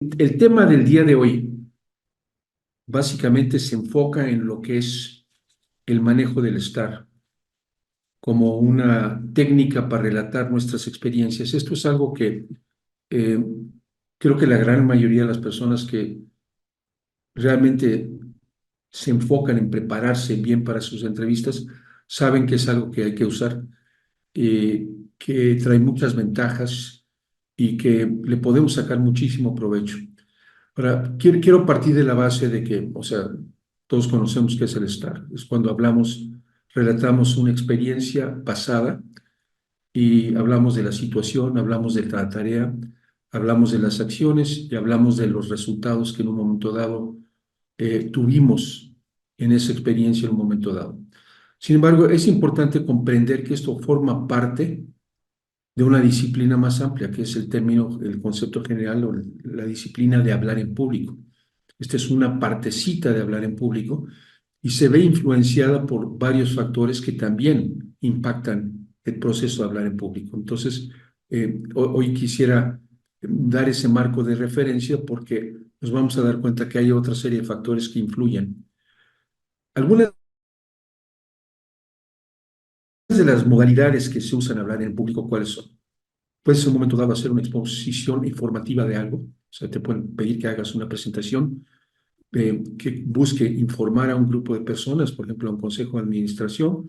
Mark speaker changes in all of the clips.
Speaker 1: El tema del día de hoy básicamente se enfoca en lo que es el manejo del estar como una técnica para relatar nuestras experiencias. Esto es algo que eh, creo que la gran mayoría de las personas que realmente se enfocan en prepararse bien para sus entrevistas saben que es algo que hay que usar, que trae muchas ventajas y que le podemos sacar muchísimo provecho. Ahora, quiero partir de la base de que, o sea, todos conocemos qué es el estar. Es cuando hablamos, relatamos una experiencia pasada y hablamos de la situación, hablamos de la tarea, hablamos de las acciones y hablamos de los resultados que en un momento dado tuvimos en esa experiencia en un momento dado. Sin embargo, es importante comprender que esto forma parte de una disciplina más amplia, que es el término, el concepto general o la disciplina de hablar en público. Esta es una partecita de hablar en público y se ve influenciada por varios factores que también impactan el proceso de hablar en público. Entonces, hoy quisiera dar ese marco de referencia porque nos vamos a dar cuenta que hay otra serie de factores que influyen. Algunas de las modalidades que se usan al hablar en público, ¿cuáles son? Puedes en un momento dado hacer una exposición informativa de algo, o sea, te pueden pedir que hagas una presentación que busque informar a un grupo de personas, por ejemplo, a un consejo de administración.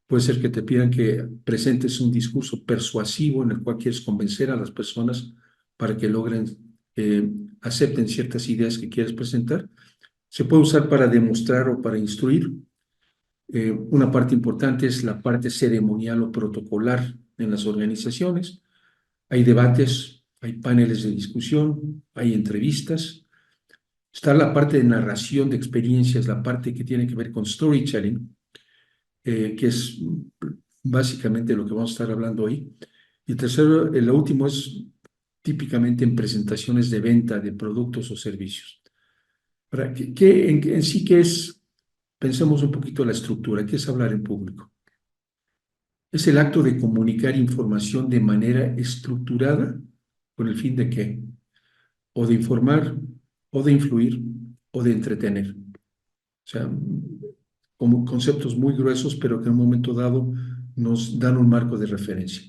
Speaker 1: Puede ser que te pidan que presentes un discurso persuasivo en el cual quieres convencer a las personas para que logren, acepten ciertas ideas que quieres presentar. Se puede usar para demostrar o para instruir. Una parte importante es la parte ceremonial o protocolar en las organizaciones. Hay debates, hay paneles de discusión, hay entrevistas. Está la parte de narración de experiencias, la parte que tiene que ver con storytelling, que es básicamente lo que vamos a estar hablando hoy. Y tercero, el último es típicamente en presentaciones de venta de productos o servicios. Para en sí, ¿qué es? Pensemos un poquito la estructura. ¿Qué es hablar en público? Es el acto de comunicar información de manera estructurada con el fin de qué? O de informar, o de influir, o de entretener. O sea, como conceptos muy gruesos, pero que en un momento dado nos dan un marco de referencia.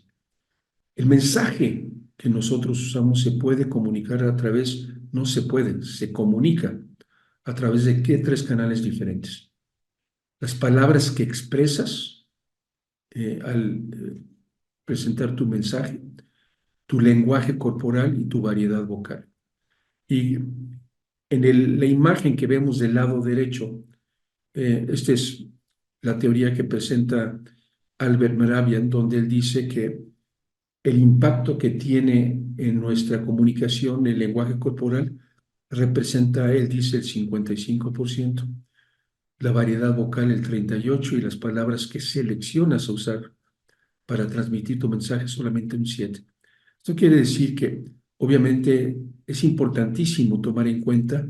Speaker 1: El mensaje que nosotros usamos se puede comunicar a través, no se puede, se comunica a través de qué tres canales diferentes. Las palabras que expresas al presentar tu mensaje, tu lenguaje corporal y tu variedad vocal. Y en la imagen que vemos del lado derecho, esta es la teoría que presenta Albert Mehrabian, donde él dice que el impacto que tiene en nuestra comunicación el lenguaje corporal representa, él dice, el 55%, la variedad vocal el 38% y las palabras que seleccionas a usar para transmitir tu mensaje solamente un 7%. Esto quiere decir que obviamente es importantísimo tomar en cuenta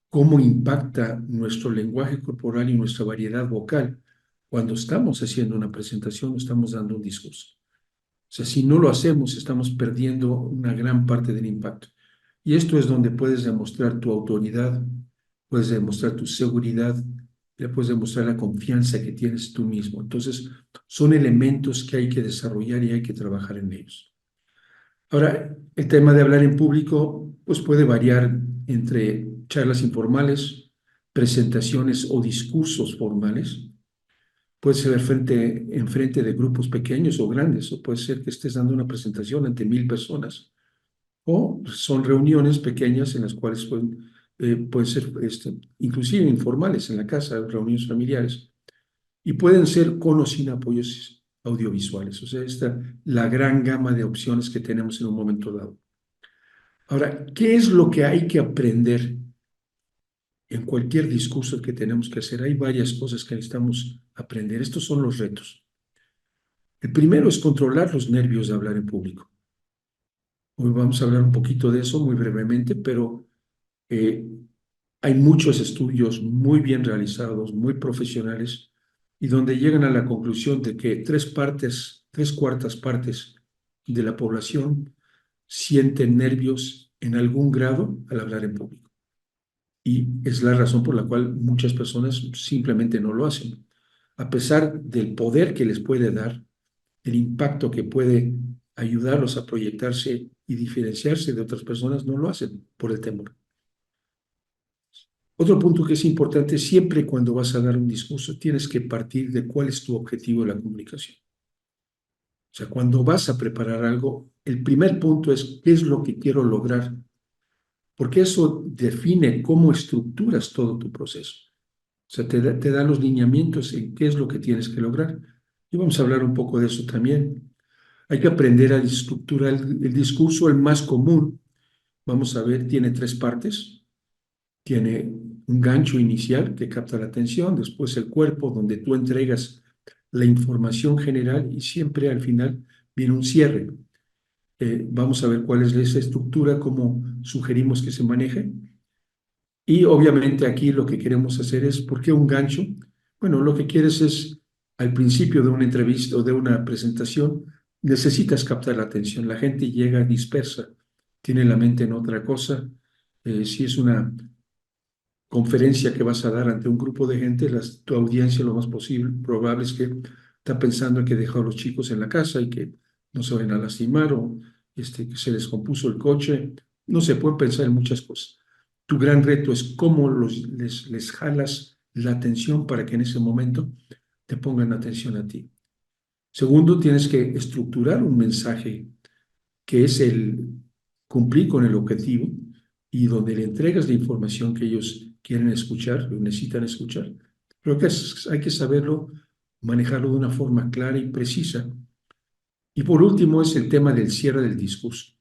Speaker 1: cómo impacta nuestro lenguaje corporal y nuestra variedad vocal cuando estamos haciendo una presentación o estamos dando un discurso. O sea, si no lo hacemos, estamos perdiendo una gran parte del impacto. Y esto es donde puedes demostrar tu autoridad, puedes demostrar tu seguridad, le puedes demostrar la confianza que tienes tú mismo. Entonces, son elementos que hay que desarrollar y hay que trabajar en ellos. Ahora, el tema de hablar en público, pues puede variar entre charlas informales, presentaciones o discursos formales. Puede ser en frente de grupos pequeños o grandes, o puede ser que estés dando una presentación ante 1,000 personas, o son reuniones pequeñas en las cuales pueden ser inclusive informales en la casa, reuniones familiares, y pueden ser con o sin apoyos audiovisuales. O sea, la gran gama de opciones que tenemos en un momento dado. Ahora, ¿qué es lo que hay que aprender en cualquier discurso que tenemos que hacer? Hay varias cosas que necesitamos aprender. Estos son los retos. El primero es controlar los nervios de hablar en público. Hoy vamos a hablar un poquito de eso muy brevemente, pero eh, hay muchos estudios muy bien realizados, muy profesionales, y donde llegan a la conclusión de que tres cuartas partes de la población sienten nervios en algún grado al hablar en público. Y es la razón por la cual muchas personas simplemente no lo hacen. A pesar del poder que les puede dar, el impacto que puede ayudarlos a proyectarse y diferenciarse de otras personas, no lo hacen por el temor. Otro punto que es importante, siempre cuando vas a dar un discurso, tienes que partir de cuál es tu objetivo de la comunicación. O sea, cuando vas a preparar algo, el primer punto es qué es lo que quiero lograr, porque eso define cómo estructuras todo tu proceso. O sea, te da los lineamientos en qué es lo que tienes que lograr. Y vamos a hablar un poco de eso también. Hay que aprender a estructurar el discurso, el más común. Vamos a ver, tiene tres partes. Tiene un gancho inicial que capta la atención, después el cuerpo, donde tú entregas la información general y siempre al final viene un cierre. Vamos a ver cuál es esa estructura, cómo sugerimos que se maneje. Y obviamente aquí lo que queremos hacer es, ¿por qué un gancho? Bueno, lo que quieres es, al principio de una entrevista o de una presentación, necesitas captar la atención. La gente llega dispersa, tiene la mente en otra cosa. Si es una conferencia que vas a dar ante un grupo de gente, tu audiencia lo más posible, probable es que está pensando en que dejó a los chicos en la casa y que no se vayan a lastimar o que se les compuso el coche. No se puede pensar en muchas cosas. Tu gran reto es cómo les jalas la atención para que en ese momento te pongan atención a ti. Segundo, tienes que estructurar un mensaje que es el cumplir con el objetivo y donde le entregas la información que ellos quieren escuchar o necesitan escuchar. Creo que hay que saberlo, manejarlo de una forma clara y precisa. Y por último es el tema del cierre del discurso.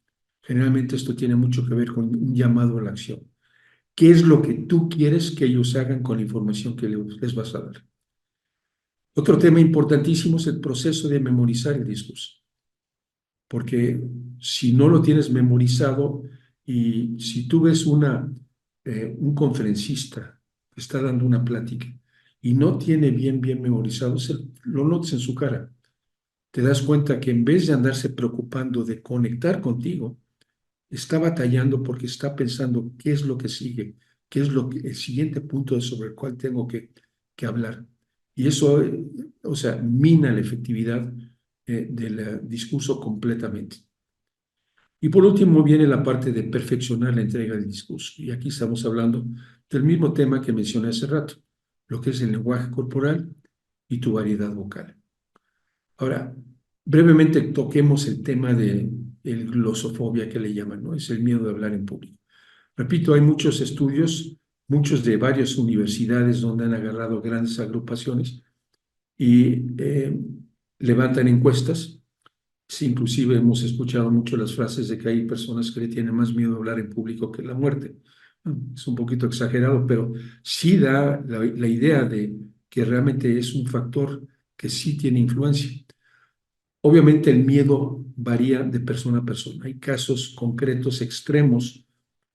Speaker 1: Generalmente esto tiene mucho que ver con un llamado a la acción. ¿Qué es lo que tú quieres que ellos hagan con la información que les vas a dar? Otro tema importantísimo es el proceso de memorizar el discurso, porque si no lo tienes memorizado y si tú ves un conferencista que está dando una plática y no tiene bien memorizado, lo notas en su cara. Te das cuenta que en vez de andarse preocupando de conectar contigo, está batallando porque está pensando qué es lo que sigue, qué es el siguiente punto sobre el cual tengo que hablar. Y eso, o sea, mina la efectividad del discurso completamente. Y por último viene la parte de perfeccionar la entrega del discurso. Y aquí estamos hablando del mismo tema que mencioné hace rato, lo que es el lenguaje corporal y tu variedad vocal. Ahora, brevemente toquemos el tema de glosofobia que le llaman, ¿no? Es el miedo de hablar en público. Repito, hay muchos estudios, muchos de varias universidades donde han agarrado grandes agrupaciones y levantan encuestas. Sí, inclusive hemos escuchado mucho las frases de que hay personas que le tienen más miedo a hablar en público que la muerte. Bueno, es un poquito exagerado, pero sí da la idea de que realmente es un factor que sí tiene influencia. Obviamente el miedo varía de persona a persona. Hay casos concretos extremos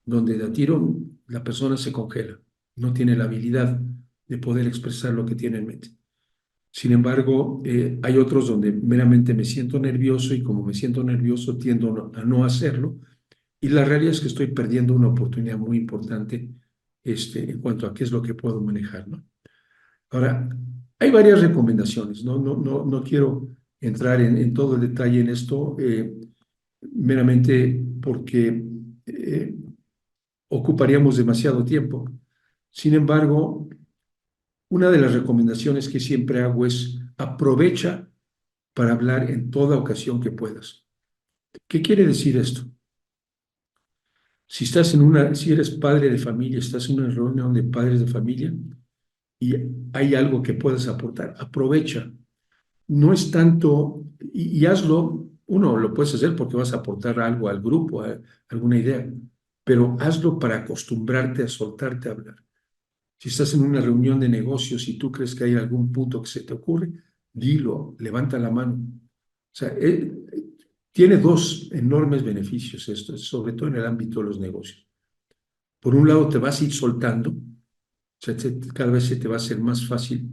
Speaker 1: donde de a tiro la persona se congela, no tiene la habilidad de poder expresar lo que tiene en mente. Sin embargo, hay otros donde meramente me siento nervioso y como me siento nervioso tiendo a no hacerlo. Y la realidad es que estoy perdiendo una oportunidad muy importante en cuanto a qué es lo que puedo manejar, ¿no? Ahora, hay varias recomendaciones, ¿no? No quiero entrar en todo el detalle en esto, meramente porque ocuparíamos demasiado tiempo. Sin embargo, una de las recomendaciones que siempre hago es aprovecha para hablar en toda ocasión que puedas. ¿Qué quiere decir esto? Si eres padre de familia, estás en una reunión de padres de familia y hay algo que puedas aportar, aprovecha. No es tanto, y hazlo, uno lo puedes hacer porque vas a aportar algo al grupo, alguna idea, pero hazlo para acostumbrarte a soltarte a hablar. Si estás en una reunión de negocios y tú crees que hay algún punto que se te ocurre, dilo, levanta la mano. O sea, tiene dos enormes beneficios esto, sobre todo en el ámbito de los negocios. Por un lado, te vas a ir soltando, o sea, cada vez se te va a hacer más fácil.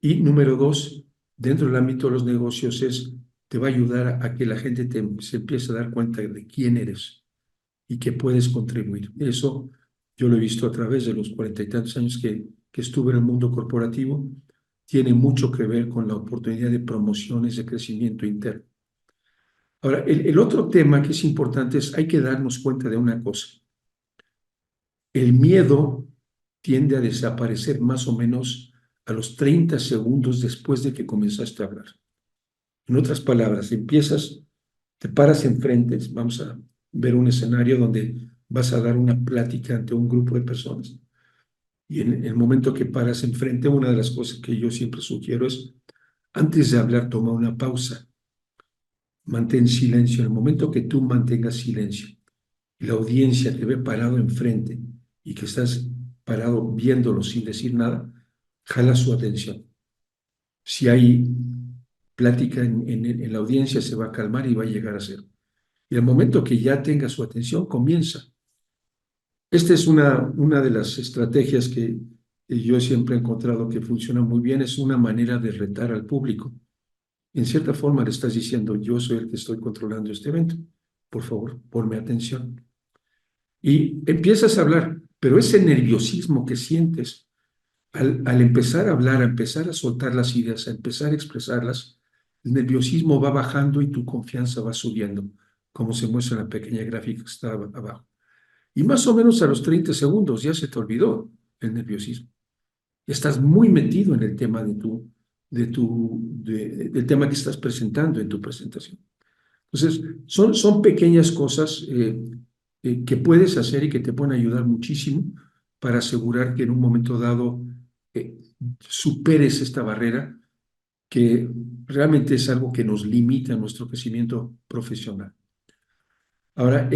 Speaker 1: Y número dos, dentro del ámbito de los negocios te va a ayudar a que la gente se empiece a dar cuenta de quién eres. y que puedes contribuir. Eso yo lo he visto a través de los 40 y tantos años que estuve en el mundo corporativo. Tiene mucho que ver con la oportunidad de promociones de crecimiento interno. Ahora, el otro tema que es importante es hay que darnos cuenta de una cosa. El miedo tiende a desaparecer más o menos a los 30 segundos después de que comenzaste a hablar. En otras palabras, te paras enfrente, vamos a ver un escenario donde vas a dar una plática ante un grupo de personas. Y en el momento que paras enfrente, una de las cosas que yo siempre sugiero es, antes de hablar, toma una pausa, mantén silencio. En el momento que tú mantengas silencio y la audiencia te ve parado enfrente y que estás parado viéndolo sin decir nada, jala su atención. Si hay plática en la audiencia, se va a calmar y va a llegar a ser. Y al momento que ya tenga su atención, comienza. Esta es una de las estrategias que yo siempre he encontrado que funciona muy bien. Es una manera de retar al público. En cierta forma le estás diciendo, yo soy el que estoy controlando este evento. Por favor, ponme atención. Y empiezas a hablar, pero ese nerviosismo que sientes al empezar a hablar, a empezar a soltar las ideas, a empezar a expresarlas, el nerviosismo va bajando y tu confianza va subiendo, como se muestra en la pequeña gráfica que está abajo. Y más o menos a los 30 segundos ya se te olvidó el nerviosismo. Estás muy metido en el tema del tema que estás presentando en tu presentación. Entonces, son pequeñas cosas que puedes hacer y que te pueden ayudar muchísimo para asegurar que en un momento dado eh, superes esta barrera que realmente es algo que nos limita en nuestro crecimiento profesional. Ahora,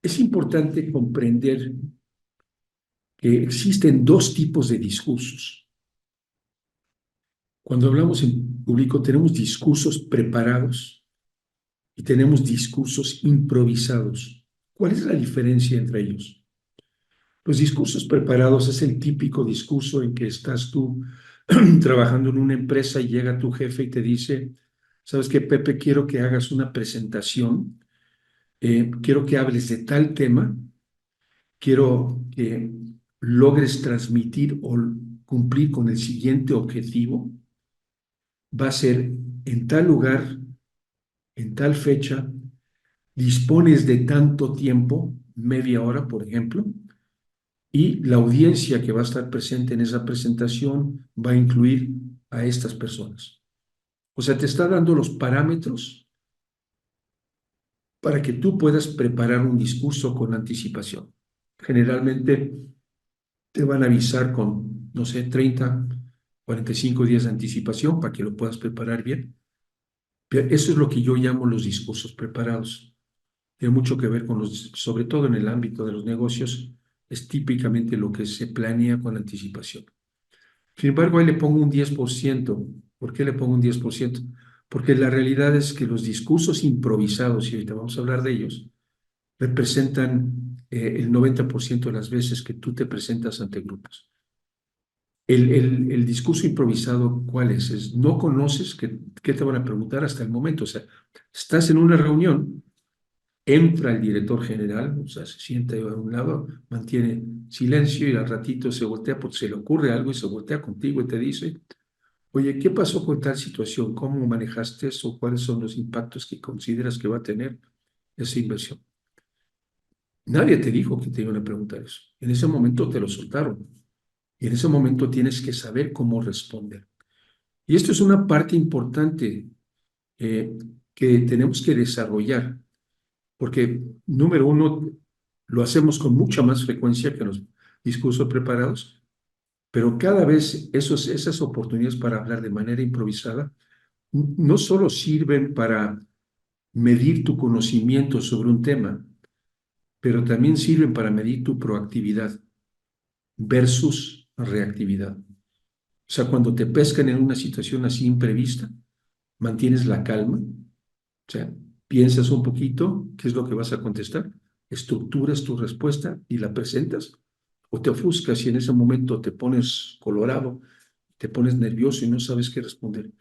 Speaker 1: es importante comprender que existen dos tipos de discursos. Cuando hablamos en público tenemos discursos preparados y tenemos discursos improvisados. ¿Cuál es la diferencia entre ellos? Los discursos preparados es el típico discurso en que estás tú trabajando en una empresa y llega tu jefe y te dice, ¿sabes qué, Pepe? Quiero que hagas una presentación, quiero que hables de tal tema, quiero que logres transmitir o cumplir con el siguiente objetivo. Va a ser en tal lugar, en tal fecha, dispones de tanto tiempo, media hora, por ejemplo, y la audiencia que va a estar presente en esa presentación va a incluir a estas personas. O sea, te está dando los parámetros para que tú puedas preparar un discurso con anticipación. Generalmente te van a avisar con, no sé, 30, 45 días de anticipación para que lo puedas preparar bien. Pero eso es lo que yo llamo los discursos preparados. Tiene mucho que ver con sobre todo en el ámbito de los negocios, es típicamente lo que se planea con anticipación. Sin embargo, ahí le pongo un 10%. ¿Por qué le pongo un 10%? Porque la realidad es que los discursos improvisados, y ahorita vamos a hablar de ellos, representan el 90% de las veces que tú te presentas ante grupos. El discurso improvisado, ¿cuál es? No conoces qué te van a preguntar hasta el momento. O sea, estás en una reunión, entra el director general, o sea, se sienta a un lado, mantiene silencio y al ratito se voltea porque se le ocurre algo y se voltea contigo y te dice, oye, ¿qué pasó con tal situación? ¿Cómo manejaste eso? ¿Cuáles son los impactos que consideras que va a tener esa inversión? Nadie te dijo que te iban a preguntar eso. En ese momento te lo soltaron y en ese momento tienes que saber cómo responder. Y esto es una parte importante eh, que tenemos que desarrollar, porque número uno, lo hacemos con mucha más frecuencia que los discursos preparados, pero cada vez esas oportunidades para hablar de manera improvisada no solo sirven para medir tu conocimiento sobre un tema, pero también sirven para medir tu proactividad versus reactividad. O sea, cuando te pescan en una situación así imprevista, mantienes la calma, o sea, piensas un poquito qué es lo que vas a contestar, estructuras tu respuesta y la presentas, o te ofuscas y en ese momento te pones colorado, te pones nervioso y no sabes qué responder.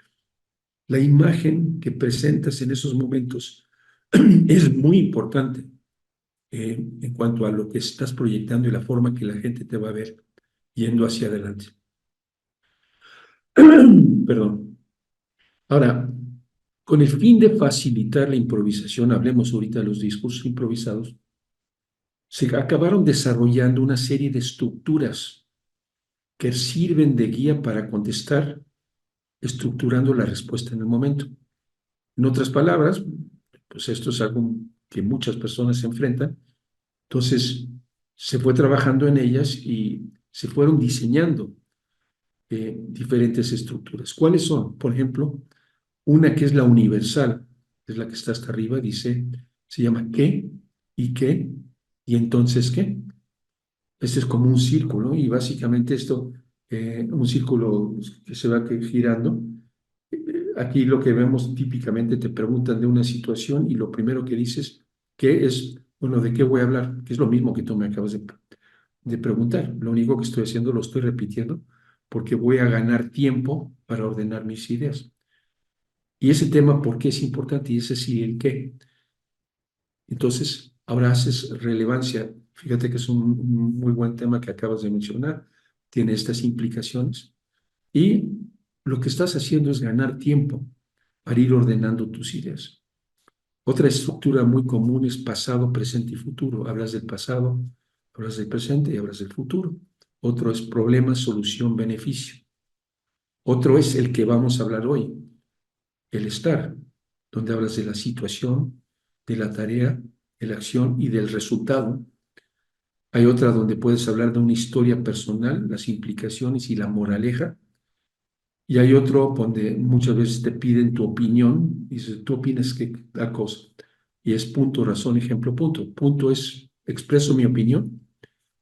Speaker 1: La imagen que presentas en esos momentos es muy importante en cuanto a lo que estás proyectando y la forma que la gente te va a ver yendo hacia adelante. Perdón. Ahora, con el fin de facilitar la improvisación, hablemos ahorita de los discursos improvisados, se acabaron desarrollando una serie de estructuras que sirven de guía para contestar, estructurando la respuesta en el momento. En otras palabras, pues esto es algo que muchas personas se enfrentan. Entonces, se fue trabajando en ellas y se fueron diseñando diferentes estructuras. ¿Cuáles son? Por ejemplo, una que es la universal, es la que está hasta arriba, dice, se llama ¿qué? ¿Y qué? ¿Y entonces qué? Este es como un círculo y básicamente esto, un círculo que se va girando. Aquí lo que vemos típicamente te preguntan de una situación y lo primero que dices, ¿qué es? Bueno, ¿de qué voy a hablar? Que es lo mismo que tú me acabas de preguntar. Lo único que estoy haciendo lo estoy repitiendo porque voy a ganar tiempo para ordenar mis ideas. Y ese tema, ¿por qué es importante? Y ese sí, el qué. Entonces, ahora haces relevancia. Fíjate que es un muy buen tema que acabas de mencionar. Tiene estas implicaciones. Y lo que estás haciendo es ganar tiempo para ir ordenando tus ideas. Otra estructura muy común es pasado, presente y futuro. Hablas del pasado, hablas del presente y hablas del futuro. Otro es problema, solución, beneficio. Otro es el que vamos a hablar hoy, el estar, donde hablas de la situación, de la tarea, de la acción y del resultado. Hay otra donde puedes hablar de una historia personal, las implicaciones y la moraleja. Y hay otro donde muchas veces te piden tu opinión, y dices, ¿tú opinas qué tal cosa? Y es punto, razón, ejemplo, punto. Punto es, expreso mi opinión,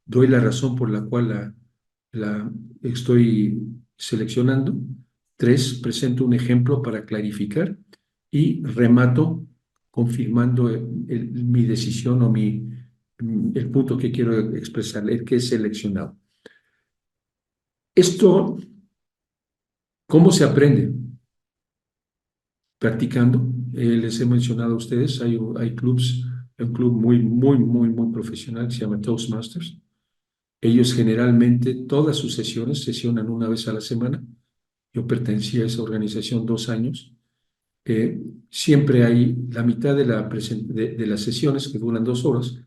Speaker 1: doy la razón por la cual la estoy seleccionando. Tres, presento un ejemplo para clarificar y remato confirmando mi decisión o el punto que quiero expresar, el que he seleccionado. Esto, ¿cómo se aprende? Practicando. Les he mencionado a ustedes, hay clubs, un club muy profesional que se llama Toastmasters. Ellos generalmente, todas sus sesiones sesionan una vez a la semana. Yo pertenecía a esa organización 2 años. Siempre hay la mitad de las sesiones, que duran 2 horas,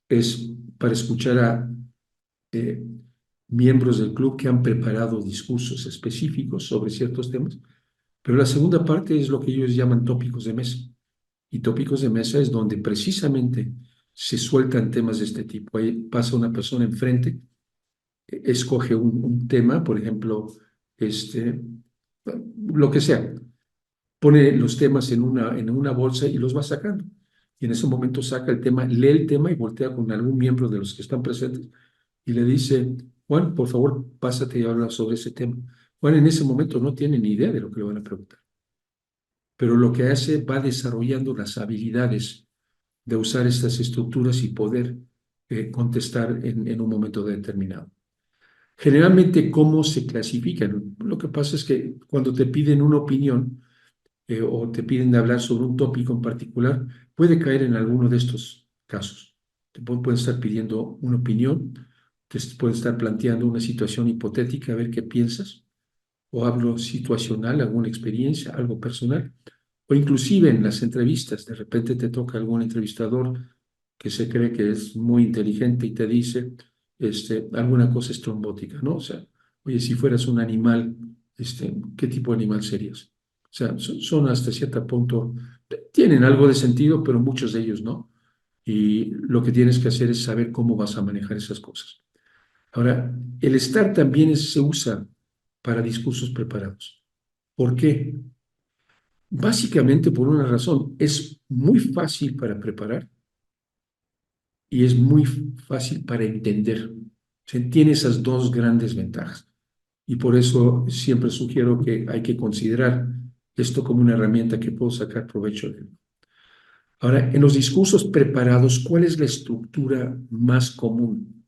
Speaker 1: es para escuchar a eh, miembros del club que han preparado discursos específicos sobre ciertos temas, pero la segunda parte es lo que ellos llaman tópicos de mesa. Y tópicos de mesa es donde precisamente se sueltan temas de este tipo. Ahí pasa una persona enfrente, escoge un tema, por ejemplo, este, lo que sea, pone los temas en una bolsa y los va sacando. Y en ese momento saca el tema, lee el tema y voltea con algún miembro de los que están presentes y le dice, Juan, por favor, pásate y habla sobre ese tema. Juan en ese momento no tiene ni idea de lo que le van a preguntar, pero lo que hace va desarrollando las habilidades de usar estas estructuras y poder contestar en un momento determinado. Generalmente, ¿cómo se clasifican? Lo que pasa es que cuando te piden una opinión o te piden hablar sobre un tópico en particular, puede caer en alguno de estos casos. Te pueden estar pidiendo una opinión, te pueden estar planteando una situación hipotética, a ver qué piensas, o hablo situacional, alguna experiencia, algo personal, o inclusive en las entrevistas, de repente te toca algún entrevistador que se cree que es muy inteligente y te dice alguna cosa estrombótica, ¿no? O sea, oye, si fueras un animal, ¿qué tipo de animal serías? O sea, son hasta cierto punto, tienen algo de sentido, pero muchos de ellos no. Y lo que tienes que hacer es saber cómo vas a manejar esas cosas. Ahora, el estar también se usa para discursos preparados. ¿Por qué? Básicamente por una razón. Es muy fácil para preparar y es muy fácil para entender. O sea, tiene esas dos grandes ventajas. Y por eso siempre sugiero que hay que considerar esto como una herramienta que puedo sacar provecho de. Ahora, en los discursos preparados, ¿cuál es la estructura más común?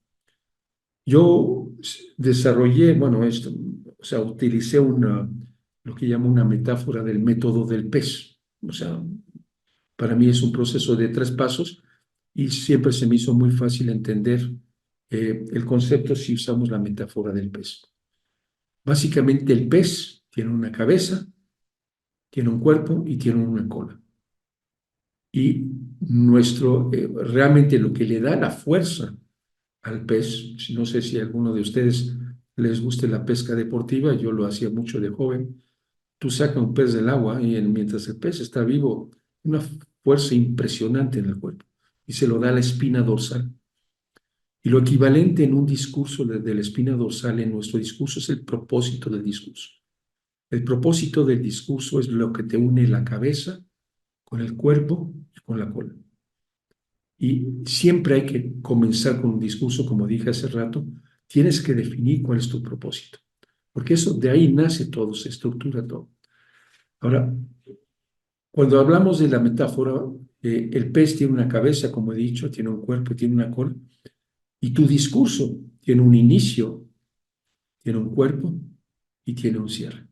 Speaker 1: Yo desarrollé, bueno, esto, o sea, utilicé lo que llamo una metáfora del método del pez. O sea, Para mí es un proceso de 3 pasos y siempre se me hizo muy fácil entender el concepto si usamos la metáfora del pez. Básicamente el pez tiene una cabeza, tiene un cuerpo y tiene una cola. Y realmente lo que le da la fuerza al pez, no sé si a alguno de ustedes les guste la pesca deportiva, yo lo hacía mucho de joven. Tú sacas un pez del agua y mientras el pez está vivo, una fuerza impresionante en el cuerpo y se lo da la espina dorsal. Y lo equivalente en un discurso de la espina dorsal en nuestro discurso es el propósito del discurso. El propósito del discurso es lo que te une la cabeza con el cuerpo y con la cola. Y siempre hay que comenzar con un discurso, como dije hace rato, tienes que definir cuál es tu propósito, porque eso de ahí nace todo, se estructura todo. Ahora, cuando hablamos de la metáfora, el pez tiene una cabeza, como he dicho, tiene un cuerpo, tiene una cola, y tu discurso tiene un inicio, tiene un cuerpo y tiene un cierre.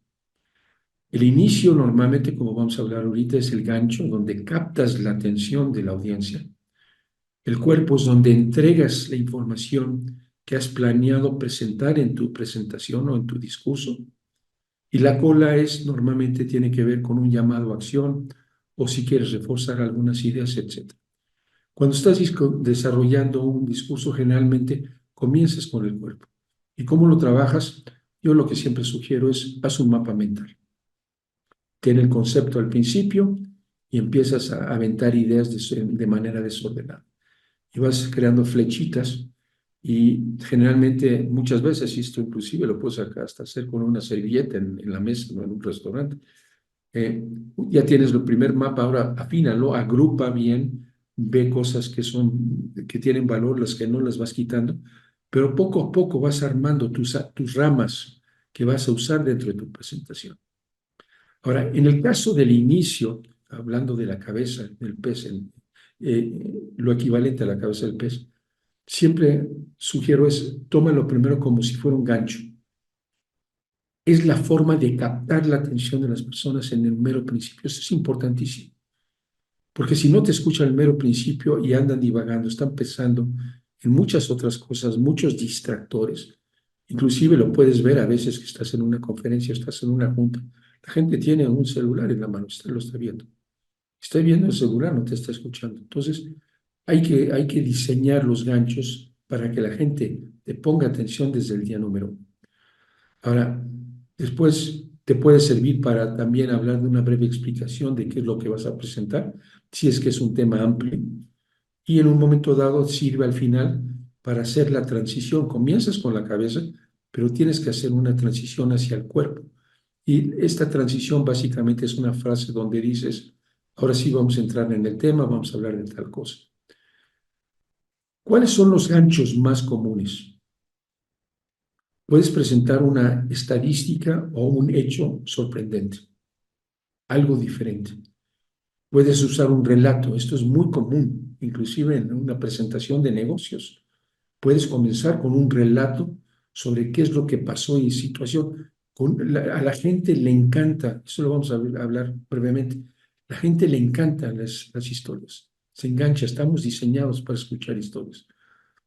Speaker 1: El inicio normalmente, como vamos a hablar ahorita, es el gancho donde captas la atención de la audiencia. El cuerpo es donde entregas la información que has planeado presentar en tu presentación o en tu discurso. Y la cola normalmente tiene que ver con un llamado a acción o si quieres reforzar algunas ideas, etc. Cuando estás desarrollando un discurso, generalmente comienzas con el cuerpo. ¿Y cómo lo trabajas? Yo lo que siempre sugiero es haz un mapa mental. Tiene el concepto al principio y empiezas a aventar ideas de manera desordenada. Y vas creando flechitas y generalmente, muchas veces, y esto inclusive lo puedes hasta hacer con una servilleta en la mesa, ¿no? En un restaurante. Eh, ya tienes el primer mapa, ahora afínalo, agrupa bien, ve cosas que tienen valor, las que no las vas quitando, pero poco a poco vas armando tus ramas que vas a usar dentro de tu presentación. Ahora, en el caso del inicio, hablando de la cabeza del pez, lo equivalente a la cabeza del pez, siempre sugiero tómalo primero como si fuera un gancho. Es la forma de captar la atención de las personas en el mero principio. Eso es importantísimo. Porque si no te escuchan el mero principio y andan divagando, están pensando en muchas otras cosas, muchos distractores. Inclusive lo puedes ver a veces que estás en una conferencia, estás en una junta. La gente tiene un celular en la mano, lo está viendo. Está viendo el celular, no te está escuchando. Entonces, hay que diseñar los ganchos para que la gente te ponga atención desde el día número 1. Ahora, después te puede servir para también hablar de una breve explicación de qué es lo que vas a presentar, si es que es un tema amplio. Y en un momento dado sirve al final para hacer la transición. Comienzas con la cabeza, pero tienes que hacer una transición hacia el cuerpo. Y esta transición básicamente es una frase donde dices, ahora sí vamos a entrar en el tema, vamos a hablar de tal cosa. ¿Cuáles son los ganchos más comunes? Puedes presentar una estadística o un hecho sorprendente, algo diferente. Puedes usar un relato, esto es muy común, inclusive en una presentación de negocios. Puedes comenzar con un relato sobre qué es lo que pasó en situación. A la gente le encanta, eso lo vamos a hablar brevemente, la gente le encantan las historias, se engancha, estamos diseñados para escuchar historias.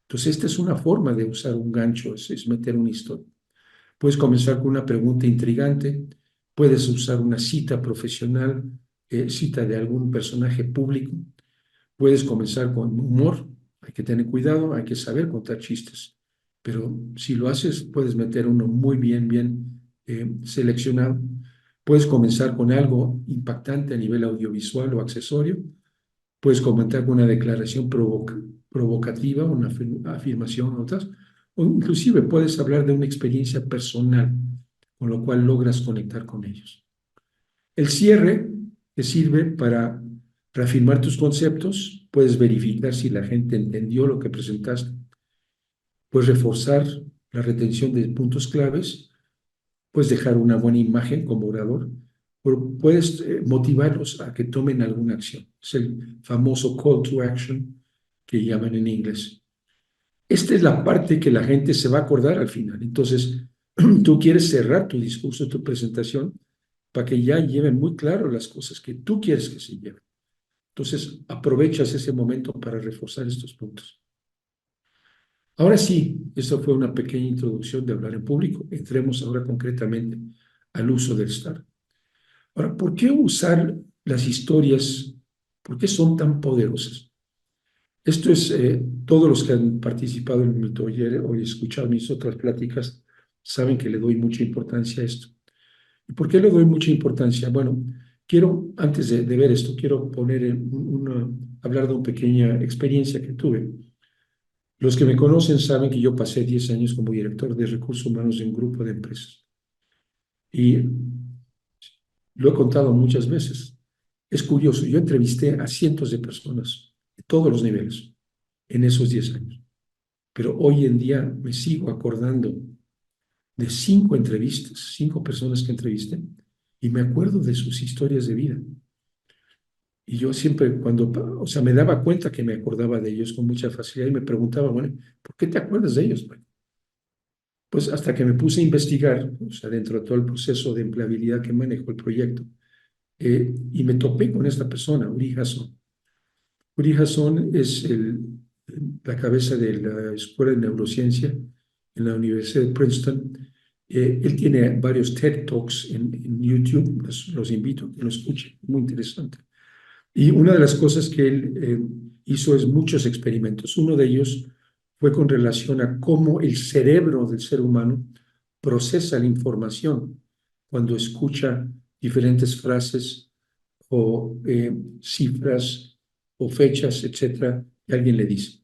Speaker 1: Entonces, esta es una forma de usar un gancho, es meter una historia. Puedes comenzar con una pregunta intrigante, puedes usar una cita profesional, cita de algún personaje público, puedes comenzar con humor, hay que tener cuidado, hay que saber contar chistes, pero si lo haces, puedes meter uno muy bien seleccionado. Puedes comenzar con algo impactante a nivel audiovisual o accesorio, puedes comentar con una declaración provocativa, una afirmación, otras, o inclusive puedes hablar de una experiencia personal, con lo cual logras conectar con ellos. El cierre te sirve para reafirmar tus conceptos, puedes verificar si la gente entendió lo que presentaste, puedes reforzar la retención de puntos claves, puedes dejar una buena imagen como orador, o puedes motivarlos a que tomen alguna acción. Es el famoso call to action que llaman en inglés. Esta es la parte que la gente se va a acordar al final. Entonces, tú quieres cerrar tu discurso, tu presentación, para que ya lleven muy claro las cosas que tú quieres que se lleven. Entonces, aprovechas ese momento para reforzar estos puntos. Ahora sí, esta fue una pequeña introducción de hablar en público. Entremos ahora concretamente al uso del STAR. Ahora, ¿por qué usar las historias? ¿Por qué son tan poderosas? Esto es, todos los que han participado en mi taller o escuchado mis otras pláticas saben que le doy mucha importancia a esto. ¿Y por qué le doy mucha importancia? Bueno, quiero, antes de ver esto, quiero poner hablar de una pequeña experiencia que tuve. Los que me conocen saben que yo pasé 10 años como director de recursos humanos de un grupo de empresas. Y lo he contado muchas veces. Es curioso, yo entrevisté a cientos de personas de todos los niveles en esos 10 años. Pero hoy en día me sigo acordando de 5 entrevistas, 5 personas que entrevisté, y me acuerdo de sus historias de vida. Y yo siempre, o sea, me daba cuenta que me acordaba de ellos con mucha facilidad y me preguntaba, bueno, ¿por qué te acuerdas de ellos? Pues hasta que me puse a investigar, o sea, dentro de todo el proceso de empleabilidad que manejo el proyecto, y me topé con esta persona, Uri Hasson. Uri Hasson es la cabeza de la Escuela de Neurociencia en la Universidad de Princeton. Él tiene varios TED Talks en YouTube, los invito a que lo escuchen, muy interesante. Y una de las cosas que él hizo es muchos experimentos. Uno de ellos fue con relación a cómo el cerebro del ser humano procesa la información cuando escucha diferentes frases o cifras o fechas, etcétera, que alguien le dice.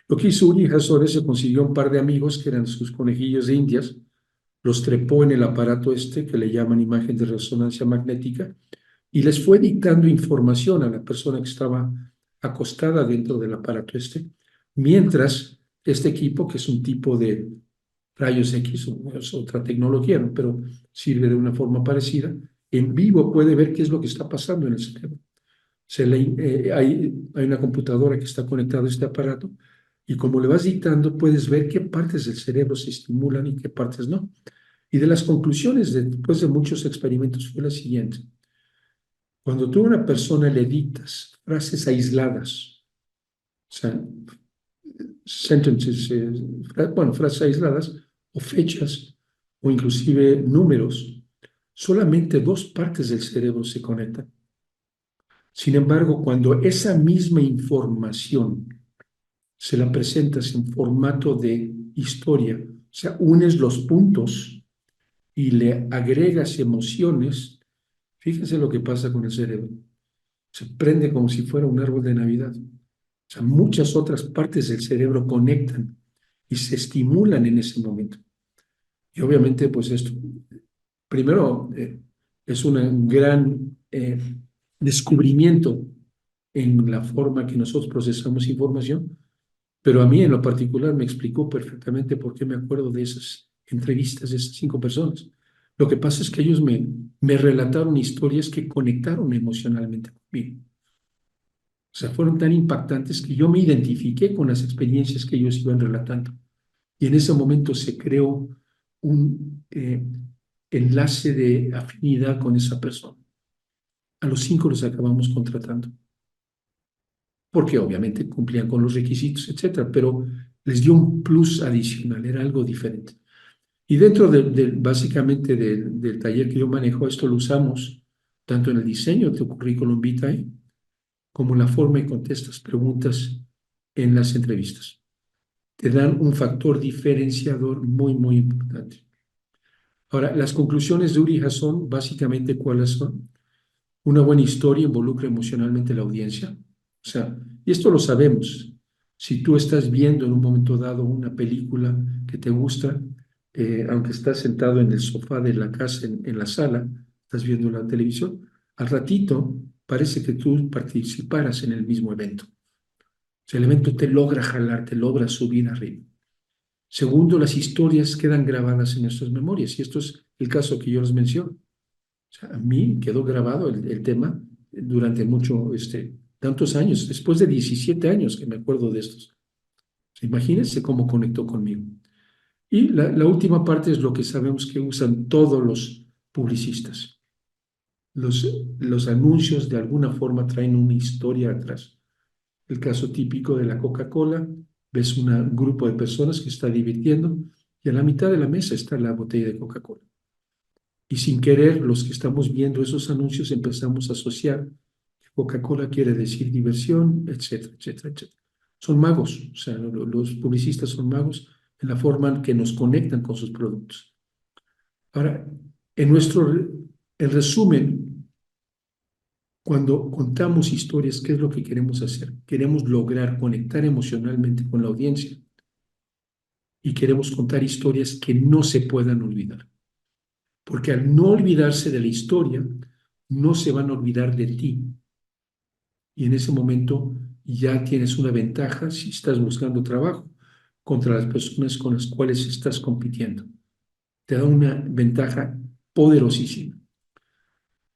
Speaker 1: Lo que hizo Uri Hasson es se consiguió un par de amigos que eran sus conejillos de indias, los trepó en el aparato este que le llaman imagen de resonancia magnética y les fue dictando información a la persona que estaba acostada dentro del aparato este, mientras este equipo, que es un tipo de rayos X, es otra tecnología, ¿no? Pero sirve de una forma parecida, en vivo puede ver qué es lo que está pasando en el cerebro. Hay una computadora que está conectada a este aparato y como le vas dictando, puedes ver qué partes del cerebro se estimulan y qué partes no. Y de las conclusiones, después de muchos experimentos, fue la siguiente. Cuando tú a una persona le dictas frases aisladas, o sea, sentences, bueno, frases aisladas, o fechas, o inclusive números, solamente 2 partes del cerebro se conectan. Sin embargo, cuando esa misma información se la presentas en formato de historia, o sea, unes los puntos y le agregas emociones, fíjense lo que pasa con el cerebro. Se prende como si fuera un árbol de Navidad. O sea, muchas otras partes del cerebro conectan y se estimulan en ese momento. Y obviamente, pues esto, primero, es un gran descubrimiento en la forma que nosotros procesamos información, pero a mí en lo particular me explicó perfectamente por qué me acuerdo de esas entrevistas de esas 5 personas. Lo que pasa es que ellos me relataron historias que conectaron emocionalmente conmigo. O sea, fueron tan impactantes que yo me identifiqué con las experiencias que ellos iban relatando. Y en ese momento se creó un enlace de afinidad con esa persona. A los 5 los acabamos contratando, porque obviamente cumplían con los requisitos, etcétera, pero les dio un plus adicional, era algo diferente. Y dentro básicamente del taller que yo manejo, esto lo usamos tanto en el diseño de tu currículum vitae como la forma en que contestas preguntas en las entrevistas. Te dan un factor diferenciador muy, muy importante. Ahora, las conclusiones de Uri Hasson, básicamente, ¿cuáles son? Una buena historia involucra emocionalmente a la audiencia. O sea, y esto lo sabemos. Si tú estás viendo en un momento dado una película que te gusta, aunque estás sentado en el sofá de la casa, en la sala, estás viendo la televisión, al ratito parece que tú participaras en el mismo evento. O sea, el evento te logra jalar, te logra subir arriba. Segundo, las historias quedan grabadas en nuestras memorias, y esto es el caso que yo les menciono. O sea, a mí quedó grabado el tema durante tantos años, después de 17 años que me acuerdo de estos. O sea, imagínense cómo conectó conmigo. Y la última parte es lo que sabemos que usan todos los publicistas. Los, los anuncios de alguna forma traen una historia atrás. El caso típico de la Coca-Cola, ves un grupo de personas que está divirtiendo y a la mitad de la mesa está la botella de Coca-Cola. Y sin querer, los que estamos viendo esos anuncios empezamos a asociar que Coca-Cola quiere decir diversión, etcétera, etcétera, etcétera. Son magos, o sea, los publicistas son magos en la forma en que nos conectan con sus productos. Ahora, en resumen, cuando contamos historias, ¿qué es lo que queremos hacer? Queremos lograr conectar emocionalmente con la audiencia y queremos contar historias que no se puedan olvidar. Porque al no olvidarse de la historia, no se van a olvidar de ti. Y en ese momento ya tienes una ventaja si estás buscando trabajo contra las personas con las cuales estás compitiendo. Te da una ventaja poderosísima.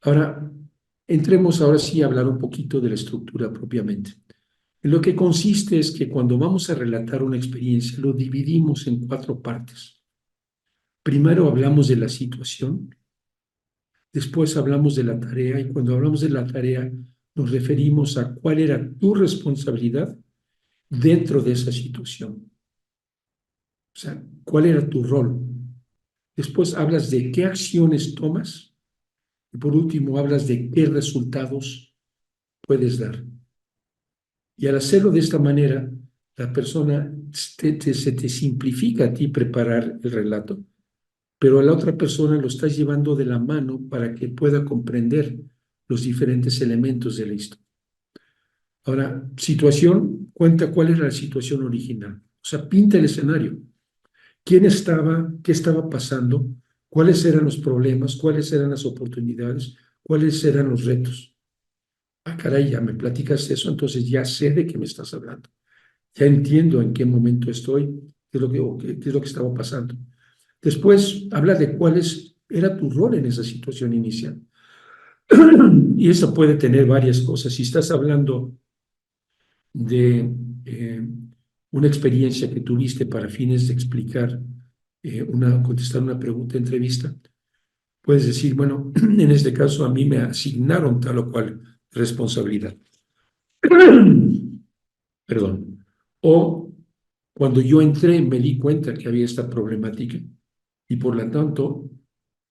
Speaker 1: Ahora, entremos ahora sí a hablar un poquito de la estructura propiamente. En lo que consiste es que cuando vamos a relatar una experiencia, lo dividimos en cuatro partes. Primero hablamos de la situación, después hablamos de la tarea y cuando hablamos de la tarea nos referimos a cuál era tu responsabilidad dentro de esa situación. O sea, cuál era tu rol. Después hablas de qué acciones tomas y por último hablas de qué resultados puedes dar. Y al hacerlo de esta manera, la persona se te simplifica a ti preparar el relato, pero a la otra persona lo estás llevando de la mano para que pueda comprender los diferentes elementos de la historia. Ahora, situación, cuenta cuál era la situación original. O sea, pinta el escenario. ¿Quién estaba? ¿Qué estaba pasando? ¿Cuáles eran los problemas? ¿Cuáles eran las oportunidades? ¿Cuáles eran los retos? Ah, caray, ya me platicas eso, entonces ya sé de qué me estás hablando. Ya entiendo en qué momento estoy, qué es lo que, qué es lo que estaba pasando. Después habla de era tu rol en esa situación inicial. Y eso puede tener varias cosas. Si estás hablando de una experiencia que tuviste para fines de explicar, contestar una pregunta, entrevista, puedes decir, bueno, en este caso a mí me asignaron tal o cual responsabilidad. Perdón. O cuando yo entré me di cuenta que había esta problemática y por lo tanto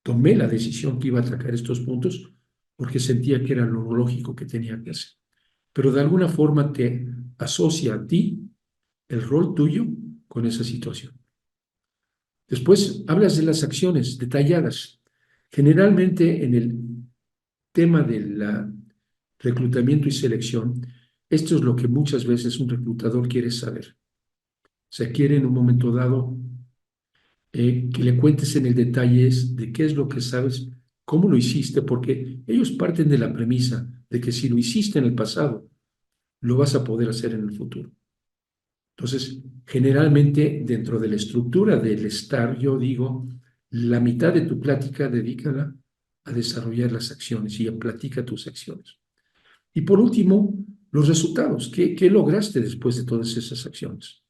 Speaker 1: tomé la decisión que iba a atacar estos puntos porque sentía que era lo lógico que tenía que hacer. Pero de alguna forma te asocia a ti el rol tuyo con esa situación. Después hablas de las acciones detalladas. Generalmente en el tema del reclutamiento y selección, esto es lo que muchas veces un reclutador quiere saber. O sea, quiere en un momento dado que le cuentes en el detalle de qué es lo que sabes, cómo lo hiciste, porque ellos parten de la premisa de que si lo hiciste en el pasado, lo vas a poder hacer en el futuro. Entonces, generalmente dentro de la estructura del estar, yo digo, la mitad de tu plática dedícala a desarrollar las acciones y a platica tus acciones. Y por último, los resultados. ¿Qué lograste después de todas esas acciones?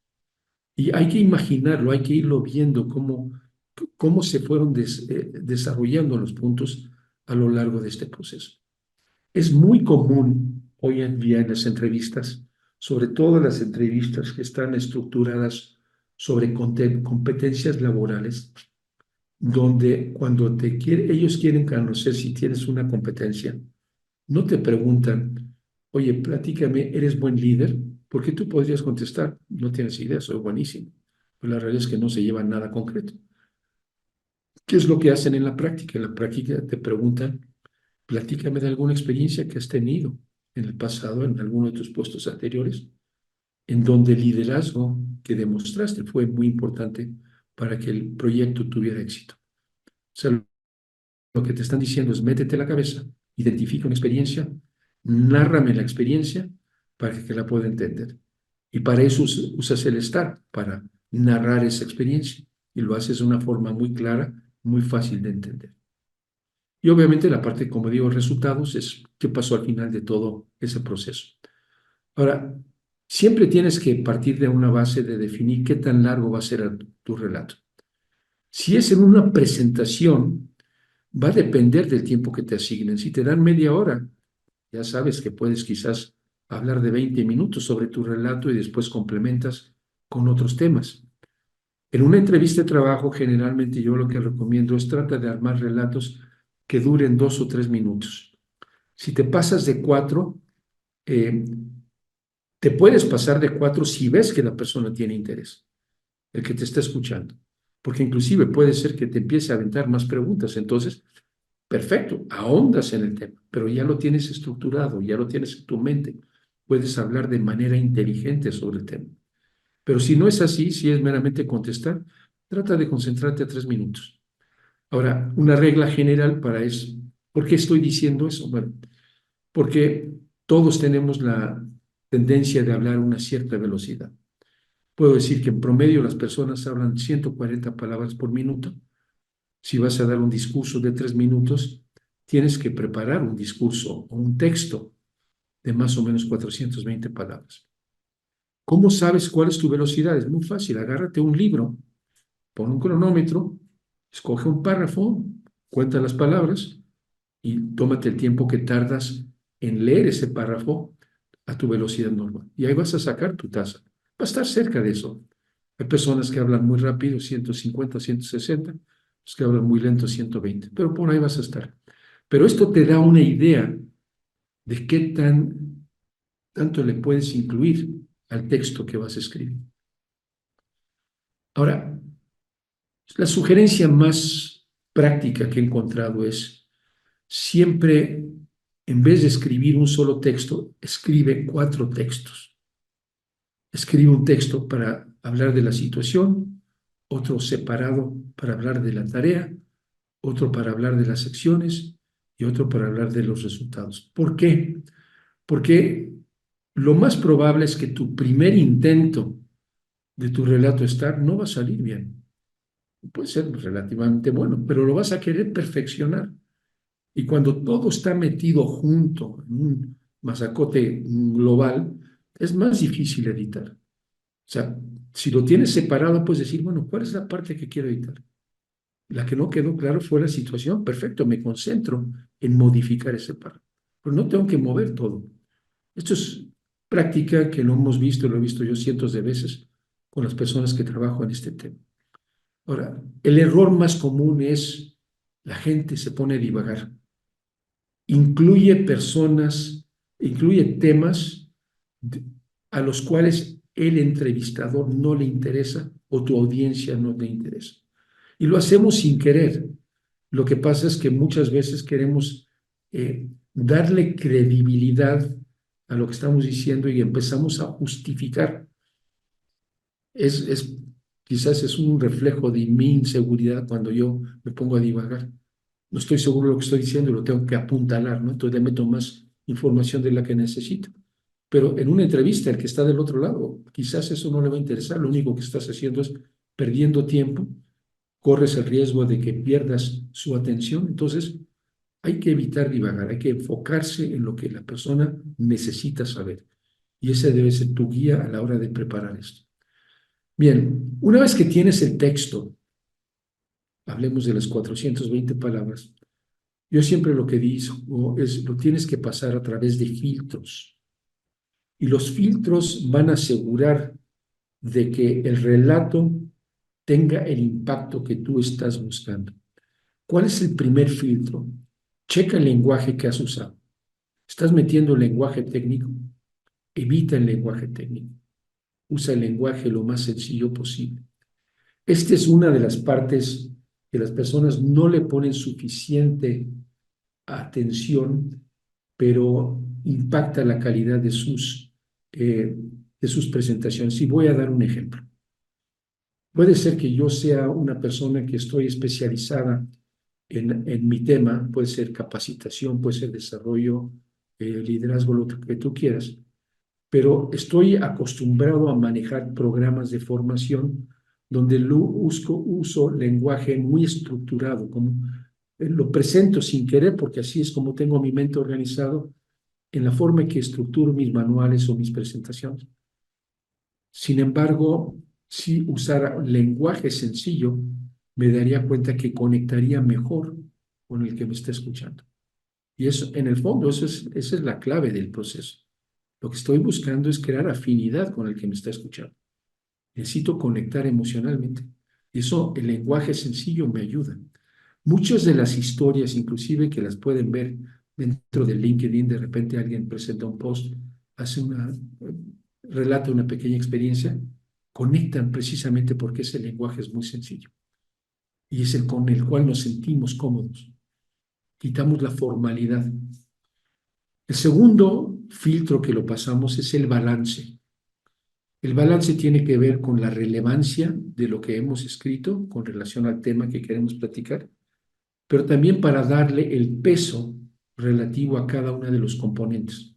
Speaker 1: Y hay que imaginarlo, hay que irlo viendo cómo se fueron desarrollando los puntos a lo largo de este proceso. Es muy común hoy en día en las entrevistas, sobre todo las entrevistas que están estructuradas sobre competencias laborales, donde cuando ellos quieren conocer si tienes una competencia, no te preguntan, oye, platícame, ¿eres buen líder? Porque tú podrías contestar, no tienes idea, soy buenísimo. Pero la realidad es que no se lleva nada concreto. ¿Qué es lo que hacen en la práctica? En la práctica te preguntan, platícame de alguna experiencia que has tenido en el pasado, en alguno de tus puestos anteriores, en donde el liderazgo que demostraste fue muy importante para que el proyecto tuviera éxito. O sea, lo que te están diciendo es métete la cabeza, identifica una experiencia, nárrame la experiencia para que la pueda entender. Y para eso usas el estar, para narrar esa experiencia. Y lo haces de una forma muy clara, muy fácil de entender. Y obviamente la parte, como digo, resultados es qué pasó al final de todo ese proceso. Ahora, siempre tienes que partir de una base de definir qué tan largo va a ser tu relato. Si es en una presentación, Va a depender del tiempo que te asignen. Si te dan media hora, ya sabes que puedes quizás hablar de 20 minutos sobre tu relato y después complementas con otros temas. En una entrevista de trabajo, generalmente yo lo que recomiendo es trata de armar relatos que duren 2 o 3 minutos. Si te pasas de 4, eh, te puedes pasar de 4 si ves que la persona tiene interés, el que te está escuchando, porque inclusive puede ser que te empiece a aventar más preguntas. Entonces, perfecto, ahondas en el tema, pero ya lo tienes estructurado, ya lo tienes en tu mente. Puedes hablar de manera inteligente sobre el tema. Pero si no es así, si es meramente contestar, trata de concentrarte a 3 minutos. Ahora, una regla general para eso. ¿Por qué estoy diciendo eso? Bueno, porque todos tenemos la tendencia de hablar a una cierta velocidad. Puedo decir que en promedio las personas hablan 140 palabras por minuto. Si vas a dar un discurso de 3 minutos, tienes que preparar un discurso o un texto de más o menos 420 palabras. ¿Cómo sabes cuál es tu velocidad? Es muy fácil. Agárrate un libro, pon un cronómetro, escoge un párrafo, cuenta las palabras y tómate el tiempo que tardas en leer ese párrafo a tu velocidad normal. Y ahí vas a sacar tu tasa. Va a estar cerca de eso. Hay personas que hablan muy rápido, 150, 160, los que hablan muy lento, 120, pero por ahí vas a estar. Pero esto te da una idea de qué tanto le puedes incluir al texto que vas a escribir. Ahora, la sugerencia más práctica que he encontrado es siempre, en vez de escribir un solo texto, escribe 4 textos. Escribe un texto para hablar de la situación, otro separado para hablar de la tarea, otro para hablar de las secciones y otro para hablar de los resultados. ¿Por qué? Porque lo más probable es que tu primer intento de tu relato estar no va a salir bien. Puede ser relativamente bueno, pero lo vas a querer perfeccionar. Y cuando todo está metido junto en un masacote global, es más difícil editar. O sea, si lo tienes separado, puedes decir, bueno, ¿cuál es la parte que quiero editar? La que no quedó claro fue la situación. Perfecto, me concentro en modificar ese párrafo. Pero no tengo que mover todo. Esto es práctica que lo hemos visto, lo he visto yo cientos de veces con las personas que trabajo en este tema. Ahora, el error más común es la gente se pone a divagar. Incluye personas, incluye temas a los cuales el entrevistador no le interesa o tu audiencia no le interesa. Y lo hacemos sin querer. Lo que pasa es que muchas veces queremos darle credibilidad a lo que estamos diciendo y empezamos a justificar. Quizás es un reflejo de mi inseguridad cuando yo me pongo a divagar. No estoy seguro de lo que estoy diciendo y lo tengo que apuntalar, ¿no? Entonces le meto más información de la que necesito. Pero en una entrevista, el que está del otro lado, quizás eso no le va a interesar. Lo único que estás haciendo es perdiendo tiempo, corres el riesgo de que pierdas su atención. Entonces, hay que evitar divagar, hay que enfocarse en lo que la persona necesita saber. Y ese debe ser tu guía a la hora de preparar esto. Bien, una vez que tienes el texto, hablemos de las 420 palabras, yo siempre lo que digo es, lo tienes que pasar a través de filtros. Y los filtros van a asegurar de que el relato tenga el impacto que tú estás buscando. ¿Cuál es el primer filtro? Checa el lenguaje que has usado. ¿Estás metiendo lenguaje técnico? Evita el lenguaje técnico. Usa el lenguaje lo más sencillo posible. Esta es una de las partes que las personas no le ponen suficiente atención, pero impacta la calidad de sus presentaciones. Y voy a dar un ejemplo. Puede ser que yo sea una persona que estoy especializada en mi tema, puede ser capacitación, puede ser desarrollo, liderazgo, lo que tú quieras, pero estoy acostumbrado a manejar programas de formación donde uso lenguaje muy estructurado, como lo presento sin querer, porque así es como tengo mi mente organizado en la forma en que estructuro mis manuales o mis presentaciones. Sin embargo, si usara lenguaje sencillo, me daría cuenta que conectaría mejor con el que me está escuchando. Y eso, en el fondo, esa es la clave del proceso. Lo que estoy buscando es crear afinidad con el que me está escuchando. Necesito conectar emocionalmente. Y eso, el lenguaje sencillo me ayuda. Muchas de las historias, inclusive que las pueden ver dentro de LinkedIn, de repente alguien presenta un post, hace relata una pequeña experiencia, conectan precisamente porque ese lenguaje es muy sencillo y es el con el cual nos sentimos cómodos. Quitamos la formalidad. El segundo filtro que lo pasamos es el balance. El balance tiene que ver con la relevancia de lo que hemos escrito con relación al tema que queremos platicar, pero también para darle el peso relativo a cada una de los componentes.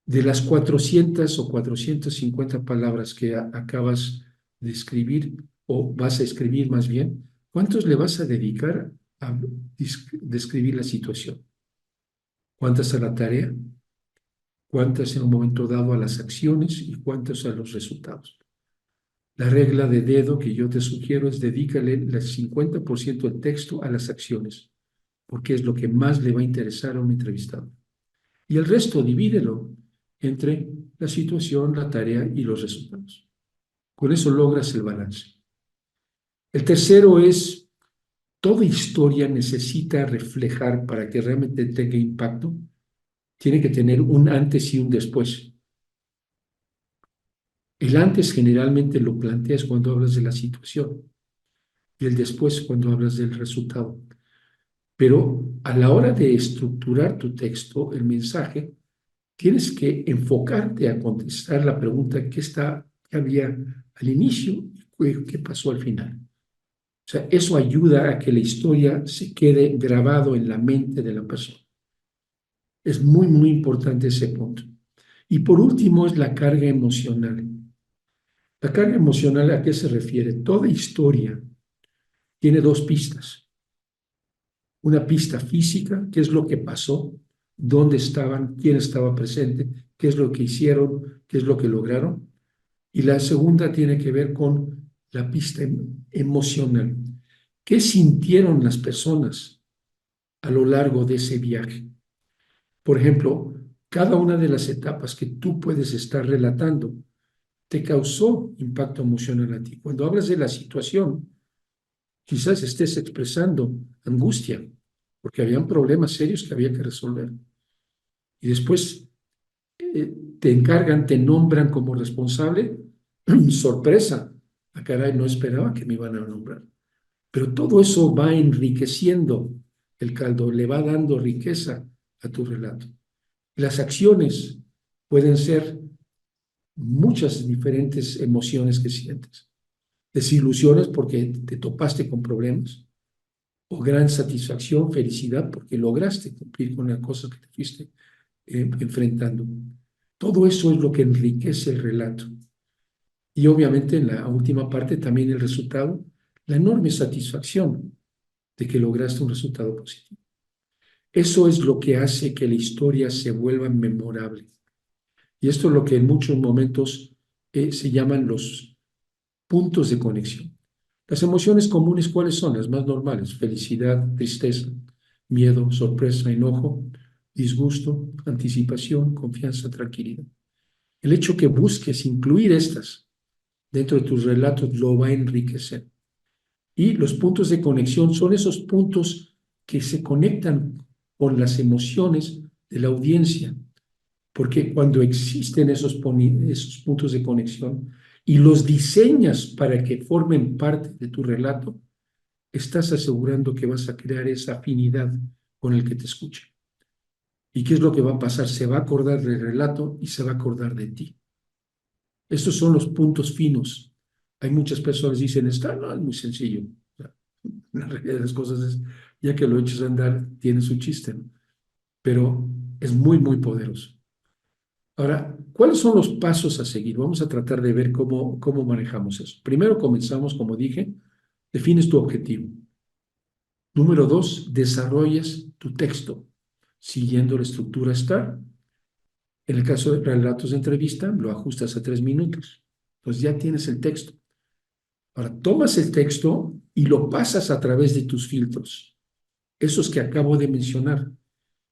Speaker 1: De las 400 o 450 palabras que acabas de escribir, o vas a escribir más bien, ¿cuántos le vas a dedicar a describir la situación? ¿Cuántas a la tarea? ¿Cuántas en un momento dado a las acciones y cuántas a los resultados? La regla de dedo que yo te sugiero es dedícale el 50% del texto a las acciones, porque es lo que más le va a interesar a un entrevistado. Y el resto divídelo entre la situación, la tarea y los resultados. Con eso logras el balance. El tercero es, toda historia necesita reflejar para que realmente tenga impacto, tiene que tener un antes y un después. El antes generalmente lo planteas cuando hablas de la situación y el después cuando hablas del resultado. Pero a la hora de estructurar tu texto, el mensaje, tienes que enfocarte a contestar la pregunta qué había al inicio y qué pasó al final. O sea, eso ayuda a que la historia se quede grabado en la mente de la persona. Es muy, muy importante ese punto. Y por último es la carga emocional. La carga emocional, ¿a qué se refiere? Toda historia tiene dos pistas. Una pista física, qué es lo que pasó, dónde estaban, quién estaba presente, qué es lo que hicieron, qué es lo que lograron. Y la segunda tiene que ver con la pista emocional. ¿Qué sintieron las personas a lo largo de ese viaje? Por ejemplo, cada una de las etapas que tú puedes estar relatando te causó impacto emocional a ti. Cuando hablas de la situación, quizás estés expresando angustia, porque habían problemas serios que había que resolver. Y después te encargan, te nombran como responsable, sorpresa, a caray, no esperaba que me iban a nombrar. Pero todo eso va enriqueciendo el caldo, le va dando riqueza a tu relato. Las acciones pueden ser muchas diferentes emociones que sientes. Desilusiones porque te topaste con problemas, o gran satisfacción, felicidad porque lograste cumplir con las cosas que te fuiste enfrentando. Todo eso es lo que enriquece el relato. Y obviamente en la última parte también el resultado, la enorme satisfacción de que lograste un resultado positivo. Eso es lo que hace que la historia se vuelva memorable. Y esto es lo que en muchos momentos se llaman los puntos de conexión. Las emociones comunes, ¿cuáles son? Las más normales: felicidad, tristeza, miedo, sorpresa, enojo, disgusto, anticipación, confianza, tranquilidad. El hecho que busques incluir estas dentro de tus relatos lo va a enriquecer. Y los puntos de conexión son esos puntos que se conectan con las emociones de la audiencia, porque cuando existen esos puntos de conexión y los diseñas para que formen parte de tu relato, estás asegurando que vas a crear esa afinidad con el que te escucha. ¿Y qué es lo que va a pasar? Se va a acordar del relato y se va a acordar de ti. Estos son los puntos finos. Hay muchas personas que dicen, no, es muy sencillo. La realidad de las cosas es, ya que lo echas a andar, tiene su chiste, ¿no? Pero es muy, muy poderoso. Ahora, ¿cuáles son los pasos a seguir? Vamos a tratar de ver cómo manejamos eso. Primero comenzamos, como dije, defines tu objetivo. Número dos, desarrollas tu texto siguiendo la estructura STAR. En el caso de relatos de entrevista, lo ajustas a 3 minutos. Entonces ya tienes el texto. Ahora, tomas el texto y lo pasas a través de tus filtros. esos que acabo de mencionar.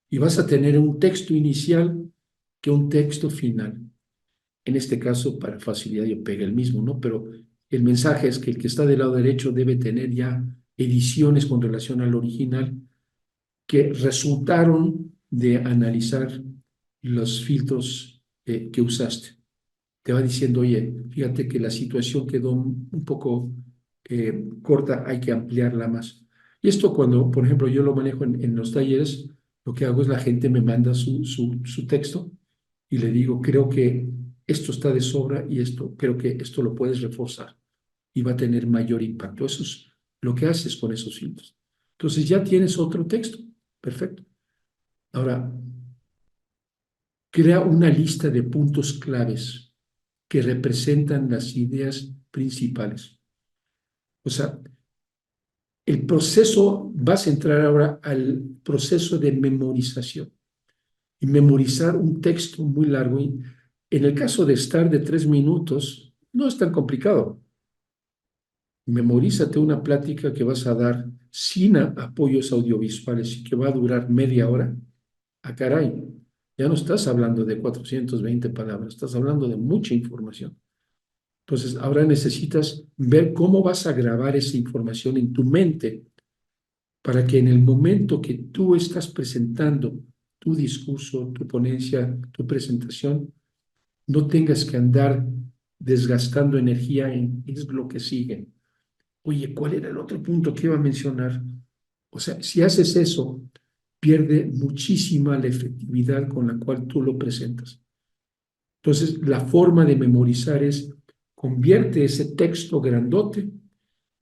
Speaker 1: Y vas a tener un texto inicial que un texto final. En este caso, para facilidad, yo pegué el mismo, ¿no? Pero el mensaje es que el que está del lado derecho debe tener ya ediciones con relación al original que resultaron de analizar los filtros que usaste. Te va diciendo, oye, fíjate que la situación quedó un poco corta, hay que ampliarla más. Y esto cuando, por ejemplo, yo lo manejo en los talleres, lo que hago es la gente me manda su texto y le digo, creo que esto está de sobra y esto, creo que esto lo puedes reforzar y va a tener mayor impacto. Eso es lo que haces con esos filtros. Entonces ya tienes otro texto. Perfecto. Ahora, crea una lista de puntos claves que representan las ideas principales. O sea, el proceso, vas a entrar ahora al proceso de memorización y memorizar un texto muy largo. Y en el caso de estar de 3 minutos, no es tan complicado. Memorízate una plática que vas a dar sin apoyos audiovisuales y que va a durar media hora. Ah, caray, ya no estás hablando de 420 palabras, estás hablando de mucha información. Entonces, ahora necesitas ver cómo vas a grabar esa información en tu mente para que en el momento que tú estás presentando tu discurso, tu ponencia, tu presentación, no tengas que andar desgastando energía en qué es lo que sigue. Oye, ¿cuál era el otro punto que iba a mencionar? O sea, si haces eso, pierde muchísima la efectividad con la cual tú lo presentas. Entonces, la forma de memorizar es convierte ese texto grandote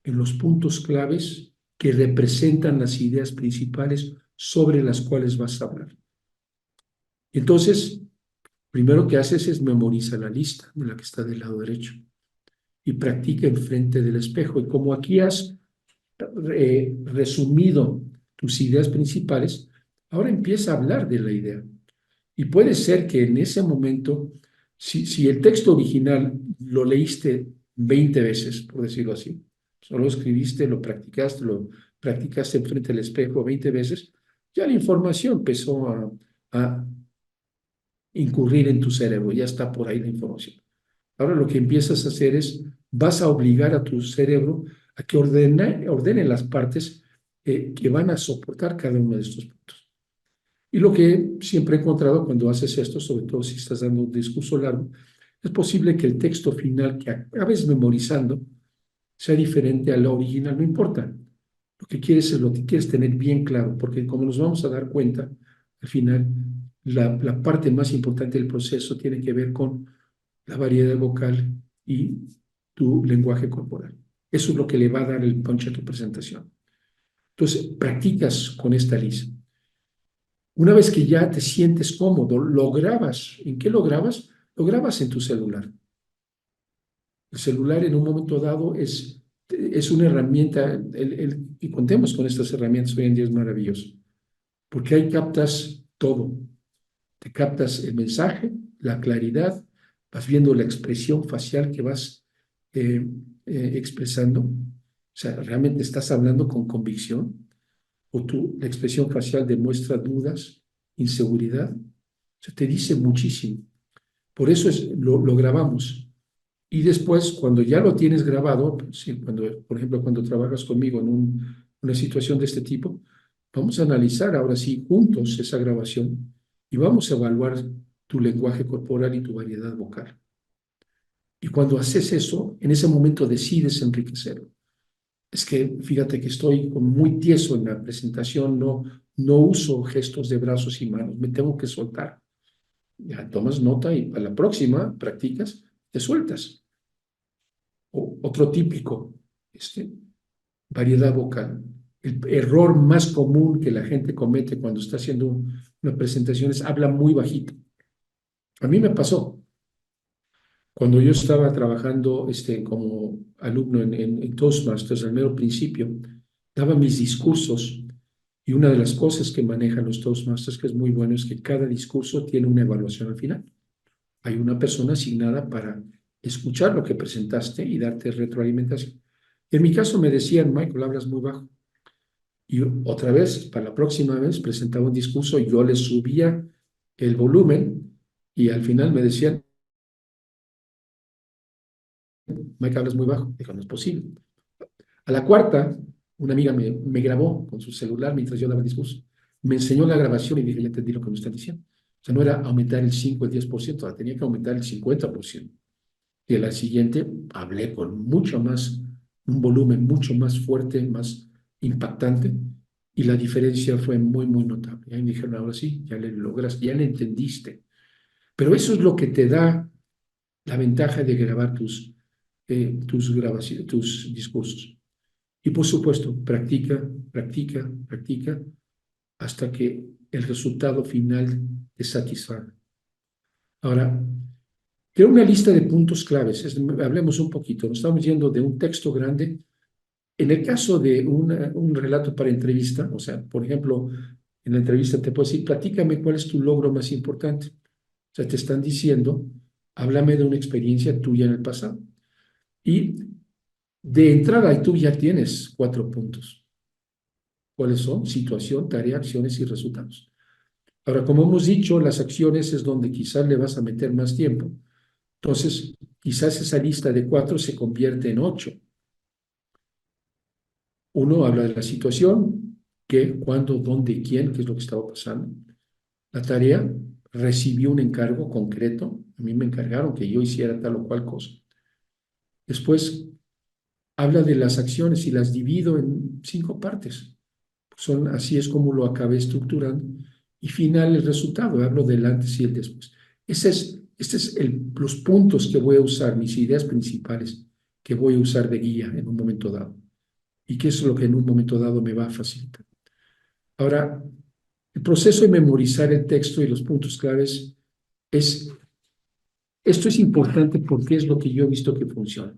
Speaker 1: en los puntos claves que representan las ideas principales sobre las cuales vas a hablar. Entonces, primero que haces es memorizar la lista de la que está del lado derecho y practica enfrente del espejo. Y como aquí has resumido tus ideas principales, ahora empieza a hablar de la idea. Y puede ser que en ese momento, si el texto original lo leíste 20 veces, por decirlo así, solo escribiste, lo practicaste enfrente del espejo 20 veces, ya la información empezó a incurrir en tu cerebro, ya está por ahí la información. Ahora lo que empiezas a hacer es, vas a obligar a tu cerebro a que ordene las partes que van a soportar cada uno de estos puntos. Y lo que siempre he encontrado cuando haces esto, sobre todo si estás dando un discurso largo, es posible que el texto final que acabes memorizando sea diferente al original, no importa. Lo que quieres es lo que quieres tener bien claro, porque como nos vamos a dar cuenta, al final, la parte más importante del proceso tiene que ver con la variedad vocal y tu lenguaje corporal. Eso es lo que le va a dar el punch a tu presentación. Entonces, practicas con esta lista. Una vez que ya te sientes cómodo, lo grabas. ¿En qué lo grabas? Lo grabas en tu celular. El celular en un momento dado es una herramienta, y contemos con estas herramientas hoy en día es maravilloso, porque ahí captas todo. Te captas el mensaje, la claridad, vas viendo la expresión facial que vas expresando. O sea, realmente estás hablando con convicción o la expresión facial demuestra dudas, inseguridad. O sea, te dice muchísimo. Por eso lo grabamos. Y después, cuando ya lo tienes grabado, sí, por ejemplo, cuando trabajas conmigo en una situación de este tipo, vamos a analizar ahora sí juntos esa grabación y vamos a evaluar tu lenguaje corporal y tu variedad vocal. Y cuando haces eso, en ese momento decides enriquecerlo. Es que fíjate que estoy muy tieso en la presentación, no uso gestos de brazos y manos, me tengo que soltar. Ya tomas nota y para la próxima practicas, te sueltas. Otro típico, variedad vocal. El error más común que la gente comete cuando está haciendo una presentación es habla muy bajito. A mí me pasó. Cuando yo estaba trabajando como alumno en Toastmasters, al mero principio, daba mis discursos y una de las cosas que manejan los Toastmasters, que es muy bueno, es que cada discurso tiene una evaluación al final. Hay una persona asignada para escuchar lo que presentaste y darte retroalimentación. En mi caso me decían, Michael, hablas muy bajo. Y otra vez, para la próxima vez, presentaba un discurso, yo le subía el volumen y al final me decían, Mike, hablas muy bajo. Dijo, no es posible. A la cuarta, una amiga me grabó con su celular mientras yo daba el discurso. Me enseñó la grabación y dije, ya entendí lo que me están diciendo. O sea, no era aumentar el 5 el 10%, ahora tenía que aumentar el 50%. Y a la siguiente hablé con mucho más, un volumen mucho más fuerte, más impactante, y la diferencia fue muy, muy notable. Y ahí me dijeron, ahora sí, ya le logras, ya le entendiste. Pero eso es lo que te da la ventaja de grabar tus grabaciones, tus discursos. Y por supuesto, practica, practica, practica hasta que el resultado final te satisfaga. Ahora, creo una lista de puntos claves. Hablemos un poquito. Nos estamos yendo de un texto grande. En el caso de un relato para entrevista, o sea, por ejemplo, en la entrevista te puedo decir, platícame cuál es tu logro más importante. O sea, te están diciendo, háblame de una experiencia tuya en el pasado. Y de entrada, ahí tú ya tienes 4 puntos. ¿Cuáles son? Situación, tarea, acciones y resultados. Ahora, como hemos dicho, las acciones es donde quizás le vas a meter más tiempo. Entonces, quizás esa lista de 4 se convierte en 8. Uno habla de la situación, qué, cuándo, dónde y quién, qué es lo que estaba pasando. La tarea, recibió un encargo concreto. A mí me encargaron que yo hiciera tal o cual cosa. Después, habla de las acciones y las divido en 5 partes. Así es como lo acabé estructurando. Y final, el resultado, hablo del antes y el después. Este es los puntos que voy a usar, mis ideas principales que voy a usar de guía en un momento dado. Y que es lo que en un momento dado me va a facilitar. Ahora, el proceso de memorizar el texto y los puntos claves es, esto es importante porque es lo que yo he visto que funciona.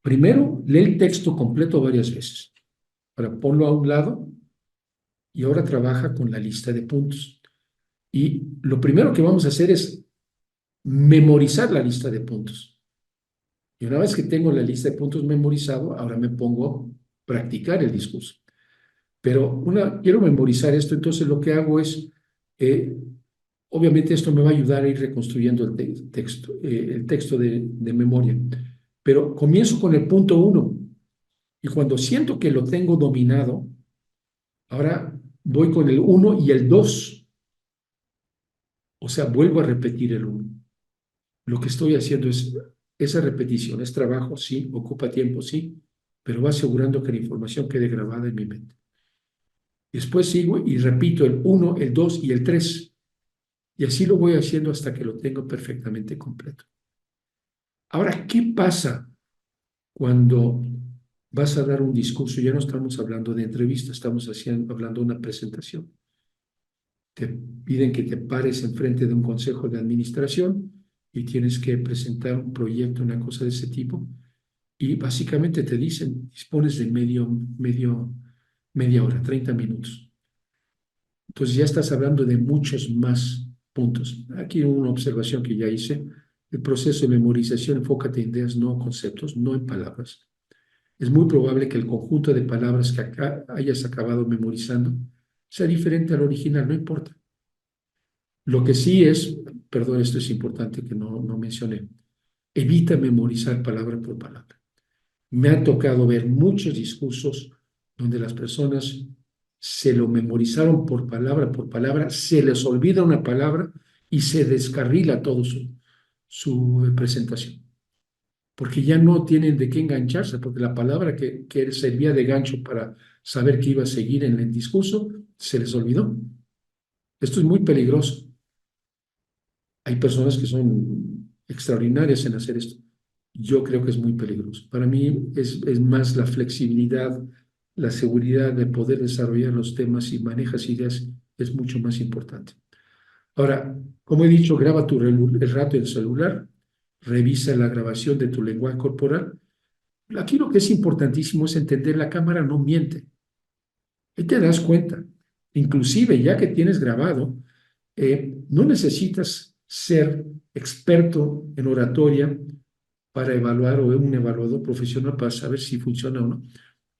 Speaker 1: Primero, lee el texto completo varias veces. Ahora, ponlo a un lado y ahora trabaja con la lista de puntos. Y lo primero que vamos a hacer es memorizar la lista de puntos. Y una vez que tengo la lista de puntos memorizado, ahora me pongo a practicar el discurso. Pero quiero memorizar esto, entonces lo que hago es, eh, obviamente esto me va a ayudar a ir reconstruyendo el texto de memoria. Pero comienzo con el punto 1 y cuando siento que lo tengo dominado, ahora voy con el 1 y el 2. O sea, vuelvo a repetir el 1. Lo que estoy haciendo es esa repetición, es trabajo, sí, ocupa tiempo, sí, pero va asegurando que la información quede grabada en mi mente. Después sigo y repito el 1, el 2 y el 3. Y así lo voy haciendo hasta que lo tengo perfectamente completo. Ahora, ¿qué pasa cuando vas a dar un discurso? Ya no estamos hablando de entrevista, estamos hablando de una presentación. Te piden que te pares enfrente de un consejo de administración y tienes que presentar un proyecto, una cosa de ese tipo. Y básicamente te dicen, dispones de media hora, 30 minutos. Entonces ya estás hablando de muchos más puntos. Aquí una observación que ya hice. El proceso de memorización, enfócate en ideas, no conceptos, no en palabras. Es muy probable que el conjunto de palabras que acá hayas acabado memorizando sea diferente al original, no importa. Lo que sí es, perdón, esto es importante que no mencioné, evita memorizar palabra por palabra. Me ha tocado ver muchos discursos donde las personas se lo memorizaron por palabra, se les olvida una palabra y se descarrila todo su presentación, porque ya no tienen de qué engancharse, porque la palabra que servía de gancho para saber que iba a seguir en el discurso se les olvidó. Esto es muy peligroso. Hay personas que son extraordinarias en hacer esto. Yo creo que es muy peligroso. Para mí es más la flexibilidad, la seguridad de poder desarrollar los temas y manejas ideas es mucho más importante. Ahora, como he dicho, graba el rato en el celular, revisa la grabación de tu lenguaje corporal. Aquí lo que es importantísimo es entender la cámara no miente. Ahí te das cuenta. Inclusive, ya que tienes grabado, no necesitas ser experto en oratoria para evaluar o un evaluador profesional para saber si funciona o no.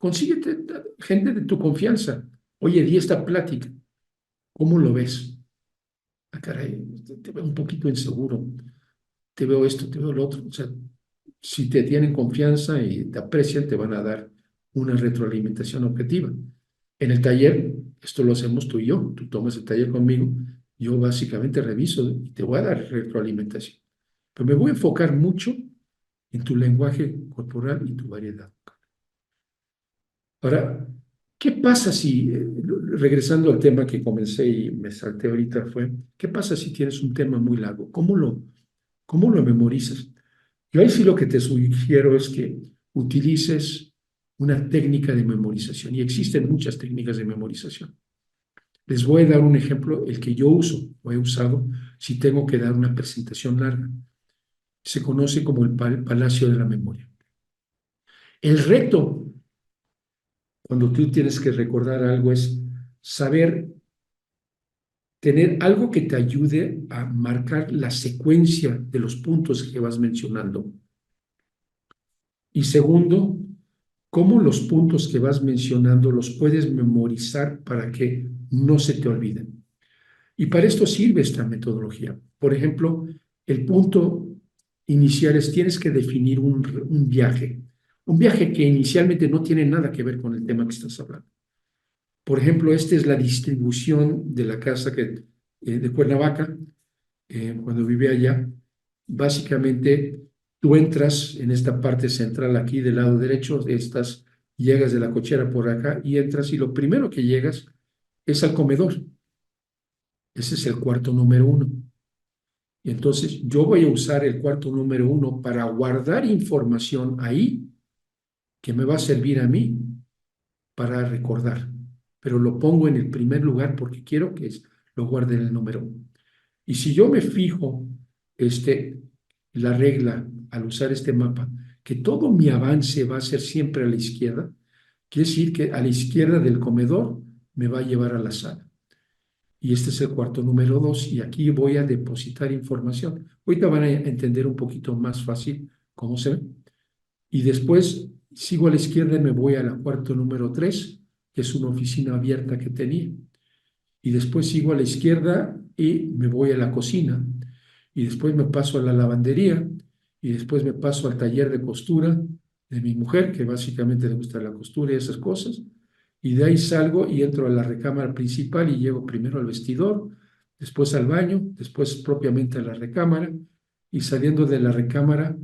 Speaker 1: consíguete gente de tu confianza. Oye, di esta plática, ¿cómo lo ves? Ah, caray, te veo un poquito inseguro, te veo esto, te veo lo otro. O sea, si te tienen confianza y te aprecian, te van a dar una retroalimentación objetiva. En el taller, esto lo hacemos tú y yo. Tú tomas el taller conmigo, yo básicamente reviso y te voy a dar retroalimentación. Pero me voy a enfocar mucho en tu lenguaje corporal y tu variedad. Ahora, ¿qué pasa si, regresando al tema que comencé y me salté ahorita, fue, ¿qué pasa si tienes un tema muy largo? Cómo lo memorizas? Yo ahí sí lo que te sugiero es que utilices una técnica de memorización y existen muchas técnicas de memorización. Les voy a dar un ejemplo, el que yo uso o he usado si tengo que dar una presentación larga. Se conoce como el Palacio de la Memoria. El reto, cuando tú tienes que recordar algo, es saber tener algo que te ayude a marcar la secuencia de los puntos que vas mencionando. Y segundo, cómo los puntos que vas mencionando los puedes memorizar para que no se te olviden. Y para esto sirve esta metodología. Por ejemplo, el punto inicial es tienes que definir un viaje que inicialmente no tiene nada que ver con el tema que estás hablando. Por ejemplo, esta es la distribución de la casa de Cuernavaca, cuando vivía allá. Básicamente, tú entras en esta parte central aquí del lado derecho, llegas de la cochera por acá y entras y lo primero que llegas es al comedor. Ese es el cuarto número 1. Y entonces yo voy a usar el cuarto número 1 para guardar información ahí que me va a servir a mí para recordar. Pero lo pongo en el primer lugar porque quiero que lo guarde en el número 1. Y si yo me fijo la regla al usar este mapa, que todo mi avance va a ser siempre a la izquierda, quiere decir que a la izquierda del comedor me va a llevar a la sala. Y este es el cuarto número 2 y aquí voy a depositar información. Ahorita van a entender un poquito más fácil cómo se ve. Y después sigo a la izquierda y me voy a la cuarto número 3 que es una oficina abierta que tenía. Y después sigo a la izquierda y me voy a la cocina. Y después me paso a la lavandería. Y después me paso al taller de costura de mi mujer, que básicamente le gusta la costura y esas cosas. Y de ahí salgo y entro a la recámara principal y llego primero al vestidor, después al baño, después propiamente a la recámara. Y saliendo de la recámara,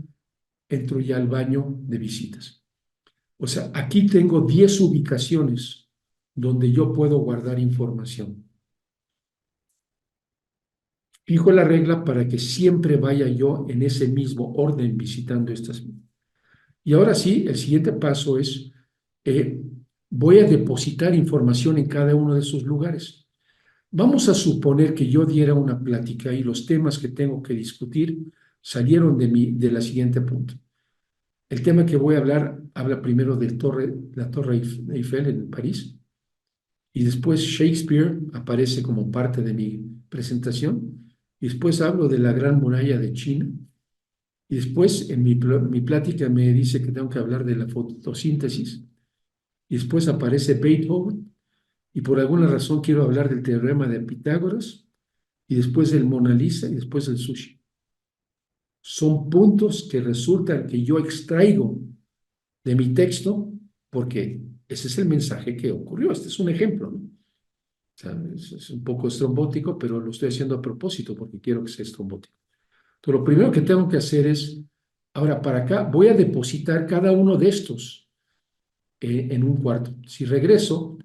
Speaker 1: entro ya al baño de visitas. O sea, aquí tengo 10 ubicaciones donde yo puedo guardar información. Fijo la regla para que siempre vaya yo en ese mismo orden visitando estas. Y ahora sí, el siguiente paso es, eh, voy a depositar información en cada uno de esos lugares. Vamos a suponer que yo diera una plática y los temas que tengo que discutir salieron de la siguiente punto. El tema que voy a hablar habla primero de la Torre Eiffel en París y después Shakespeare aparece como parte de mi presentación y después hablo de la Gran Muralla de China y después en mi plática me dice que tengo que hablar de la fotosíntesis y después aparece Beethoven y por alguna razón quiero hablar del teorema de Pitágoras y después del Mona Lisa y después del sushi. Son puntos que resultan que yo extraigo de mi texto porque ese es el mensaje que ocurrió. Este es un ejemplo, ¿no? O sea, es un poco estrombótico, pero lo estoy haciendo a propósito porque quiero que sea estrombótico. Entonces, lo primero que tengo que hacer es, ahora para acá, voy a depositar cada uno de estos en un cuarto. Si regreso,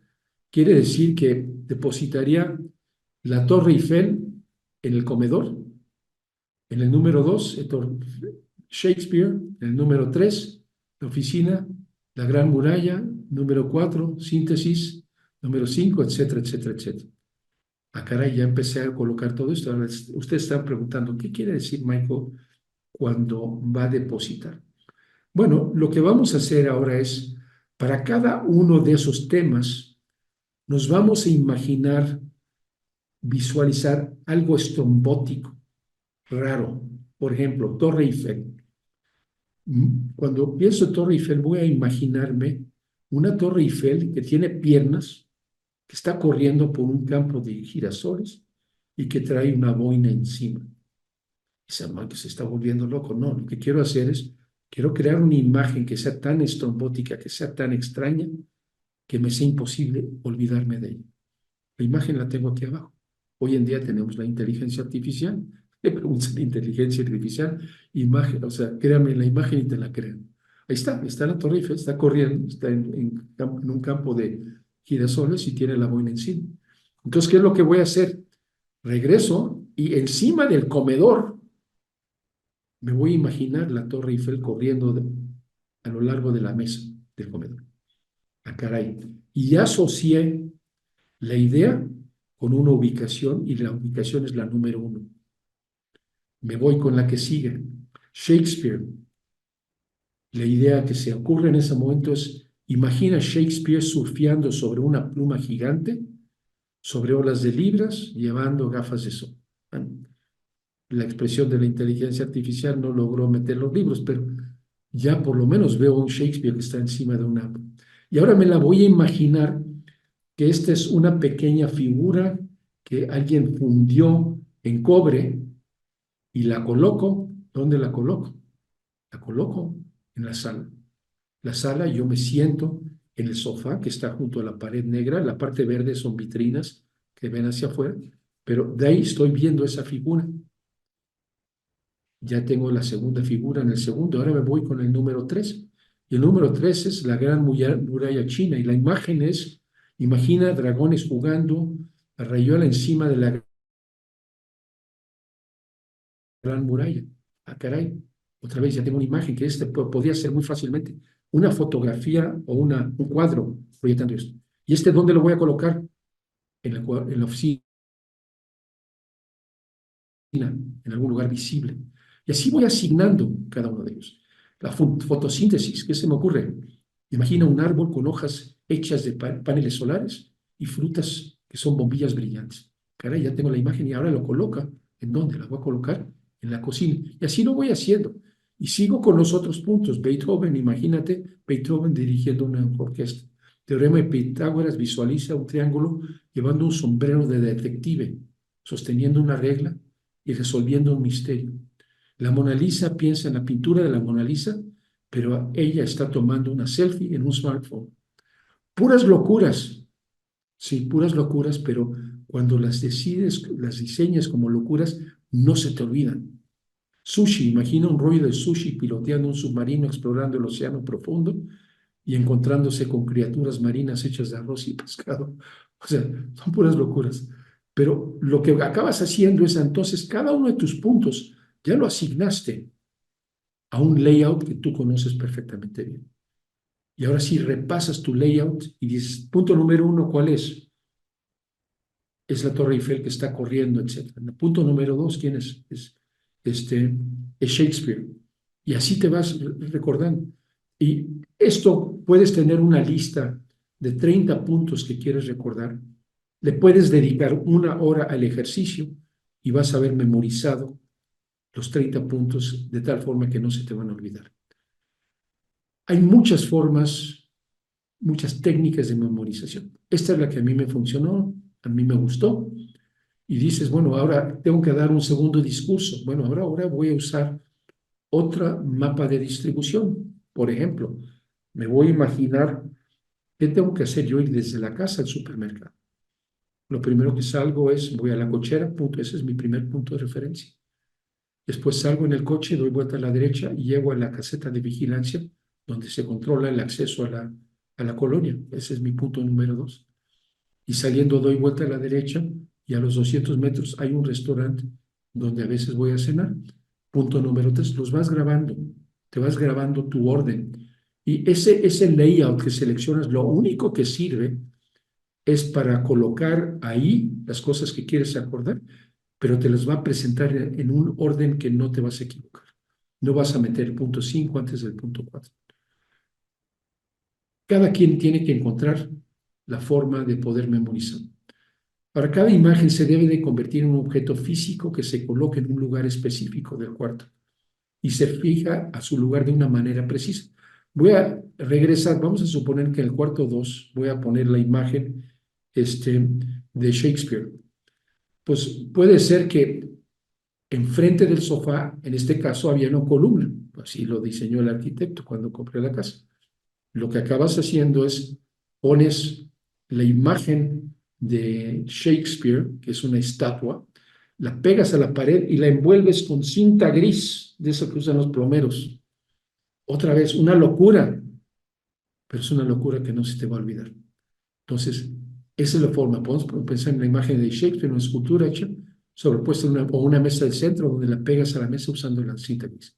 Speaker 1: quiere decir que depositaría la Torre Eiffel en el comedor, en el número 2, Shakespeare, en el número 3, la oficina, la Gran Muralla, número 4, síntesis, número 5, etcétera, etcétera, etcétera. Ah, caray, ya empecé a colocar todo esto. Ahora, ustedes están preguntando, ¿qué quiere decir Michael cuando va a depositar? Bueno, lo que vamos a hacer ahora es, para cada uno de esos temas, nos vamos a imaginar, visualizar algo estrombótico, raro. Por ejemplo, Torre Eiffel. Cuando pienso en Torre Eiffel, voy a imaginarme una Torre Eiffel que tiene piernas, que está corriendo por un campo de girasoles y que trae una boina encima. Ese man que se está volviendo loco. No, lo que quiero hacer es, quiero crear una imagen que sea tan estrombótica, que sea tan extraña, que me sea imposible olvidarme de ella. La imagen la tengo aquí abajo. Hoy en día tenemos la inteligencia artificial. Le preguntas a la inteligencia artificial, imagen, o sea, créame la imagen y te la crean. Ahí está la Torre Eiffel, está corriendo, está en un campo de girasoles y tiene la boina encima. Entonces, ¿qué es lo que voy a hacer? Regreso y encima del comedor me voy a imaginar la Torre Eiffel corriendo a lo largo de la mesa del comedor. Ah, caray. Y ya asocié la idea con una ubicación y la ubicación es la número 1. Me voy con la que sigue. Shakespeare. La idea que se ocurre en ese momento es, imagina Shakespeare surfeando sobre una pluma gigante, sobre olas de libras, llevando gafas de sol. Bueno, la expresión de la inteligencia artificial no logró meter los libros, pero ya por lo menos veo un Shakespeare que está encima de una. Y ahora me la voy a imaginar que esta es una pequeña figura que alguien fundió en cobre y la coloco. ¿Dónde la coloco? La coloco en la sala. La sala, yo me siento en el sofá que está junto a la pared negra. La parte verde son vitrinas que ven hacia afuera, pero de ahí estoy viendo esa figura. Ya tengo la segunda figura en el segundo. Ahora me voy con el número 3. Y el número 3 es la gran muralla china. Y la imagen es, imagina dragones jugando a rayuela encima de la gran muralla. Ah, caray. Otra vez ya tengo una imagen que podría ser muy fácilmente una fotografía o un cuadro proyectando esto. ¿Y dónde lo voy a colocar? En la oficina, en algún lugar visible. Y así voy asignando cada uno de ellos. La fotosíntesis, ¿qué se me ocurre? Imagina un árbol con hojas hechas de paneles solares y frutas que son bombillas brillantes. Caray, ya tengo la imagen y ahora lo coloca. ¿En dónde? La voy a colocar en la cocina. Y así lo voy haciendo. Y sigo con los otros puntos. Beethoven, imagínate, Beethoven dirigiendo una orquesta. Teorema de Pitágoras visualiza un triángulo llevando un sombrero de detective, sosteniendo una regla y resolviendo un misterio. La Mona Lisa piensa en la pintura de la Mona Lisa, pero ella está tomando una selfie en un smartphone. Puras locuras, sí, puras locuras, pero cuando las decides, las diseñas como locuras, no se te olvidan. Sushi, imagina un rollo de sushi piloteando un submarino explorando el océano profundo y encontrándose con criaturas marinas hechas de arroz y pescado. O sea, son puras locuras. Pero lo que acabas haciendo es entonces cada uno de tus puntos ya lo asignaste a un layout que tú conoces perfectamente bien. Y ahora sí repasas tu layout y dices, punto número 1, ¿cuál es? Es la Torre Eiffel que está corriendo, etc. Punto número 2, ¿quién es? Es Shakespeare. Y así te vas recordando. Y esto puedes tener una lista de 30 puntos que quieres recordar. Le puedes dedicar 1 hora al ejercicio y vas a haber memorizado los 30 puntos de tal forma que no se te van a olvidar. Hay muchas formas, muchas técnicas de memorización. Esta es la que a mí me funcionó, a mí me gustó. Y dices, bueno, ahora tengo que dar un segundo discurso. Bueno, ahora voy a usar otro mapa de distribución. Por ejemplo, me voy a imaginar qué tengo que hacer yo ir desde la casa al supermercado. Lo primero que salgo voy a la cochera, punto, ese es mi primer punto de referencia. Después salgo en el coche, doy vuelta a la derecha y llego a la caseta de vigilancia donde se controla el acceso a la colonia. Ese es mi punto número 2. Y saliendo doy vuelta a la derecha y a los 200 metros hay un restaurante donde a veces voy a cenar. Punto número 3, los vas grabando, te vas grabando tu orden. Y ese layout que seleccionas, lo único que sirve es para colocar ahí las cosas que quieres acordar, pero te las va a presentar en un orden que no te vas a equivocar. No vas a meter el punto 5 antes del punto 4. Cada quien tiene que encontrar la forma de poder memorizar. Para cada imagen se debe de convertir en un objeto físico que se coloque en un lugar específico del cuarto y se fija a su lugar de una manera precisa. Voy a regresar, vamos a suponer que en el cuarto 2 voy a poner la imagen de Shakespeare. Pues puede ser que enfrente del sofá, en este caso, había una columna. Así lo diseñó el arquitecto cuando compré la casa. Lo que acabas haciendo es pones la imagen de Shakespeare, que es una estatua, la pegas a la pared y la envuelves con cinta gris, de eso que usan los plomeros. Otra vez, una locura, pero es una locura que no se te va a olvidar. Entonces, esa es la forma. Podemos pensar en la imagen de Shakespeare, una escultura hecha sobrepuesta en o una mesa del centro donde la pegas a la mesa usando la cinta gris.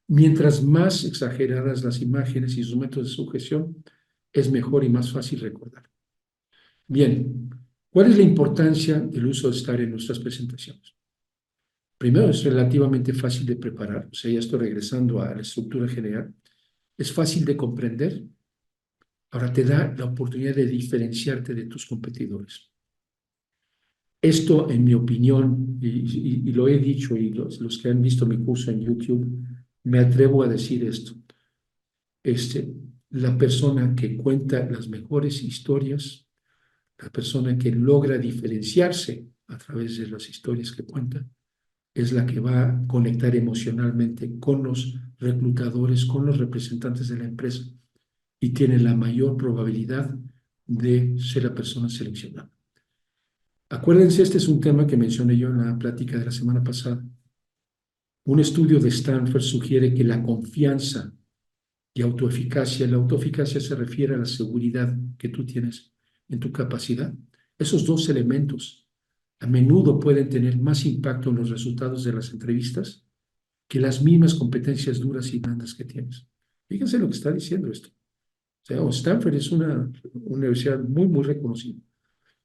Speaker 1: Mientras más exageradas las imágenes y sus métodos de sujeción, es mejor y más fácil recordar. Bien, ¿cuál es la importancia del uso de STAR en nuestras presentaciones? Primero, es relativamente fácil de preparar, o sea, ya estoy regresando a la estructura general. Es fácil de comprender. Ahora te da la oportunidad de diferenciarte de tus competidores. Esto, en mi opinión, y lo he dicho, y los que han visto mi curso en YouTube, me atrevo a decir esto. La persona que cuenta las mejores historias, la persona que logra diferenciarse a través de las historias que cuenta, es la que va a conectar emocionalmente con los reclutadores, con los representantes de la empresa y tiene la mayor probabilidad de ser la persona seleccionada. Acuérdense, este es un tema que mencioné yo en la plática de la semana pasada. Un estudio de Stanford sugiere que la confianza y autoeficacia, la autoeficacia se refiere a la seguridad que tú tienes en tu capacidad. Esos dos elementos a menudo pueden tener más impacto en los resultados de las entrevistas que las mismas competencias duras y blandas que tienes. Fíjense lo que está diciendo esto. O sea, Stanford es una universidad muy, muy reconocida.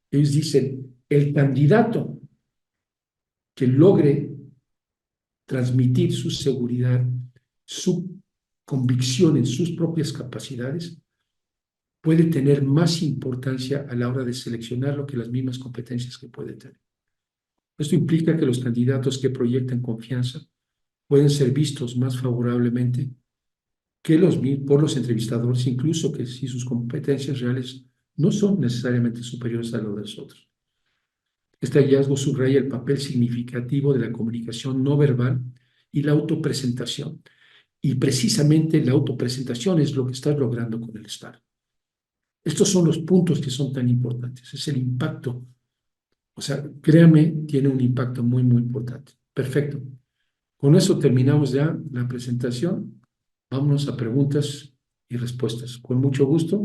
Speaker 1: Ellos dicen, el candidato que logre transmitir su seguridad, su convicción en sus propias capacidades, puede tener más importancia a la hora de seleccionarlo que las mismas competencias que puede tener. Esto implica que los candidatos que proyectan confianza pueden ser vistos más favorablemente por los entrevistadores, incluso que si sus competencias reales no son necesariamente superiores a los de los otros. Este hallazgo subraya el papel significativo de la comunicación no verbal y la autopresentación. Y precisamente la autopresentación es lo que estás logrando con el STAR. Estos son los puntos que son tan importantes. Es el impacto. O sea, créame, tiene un impacto muy, muy importante. Perfecto. Con eso terminamos ya la presentación. Vámonos a preguntas y respuestas. Con mucho gusto.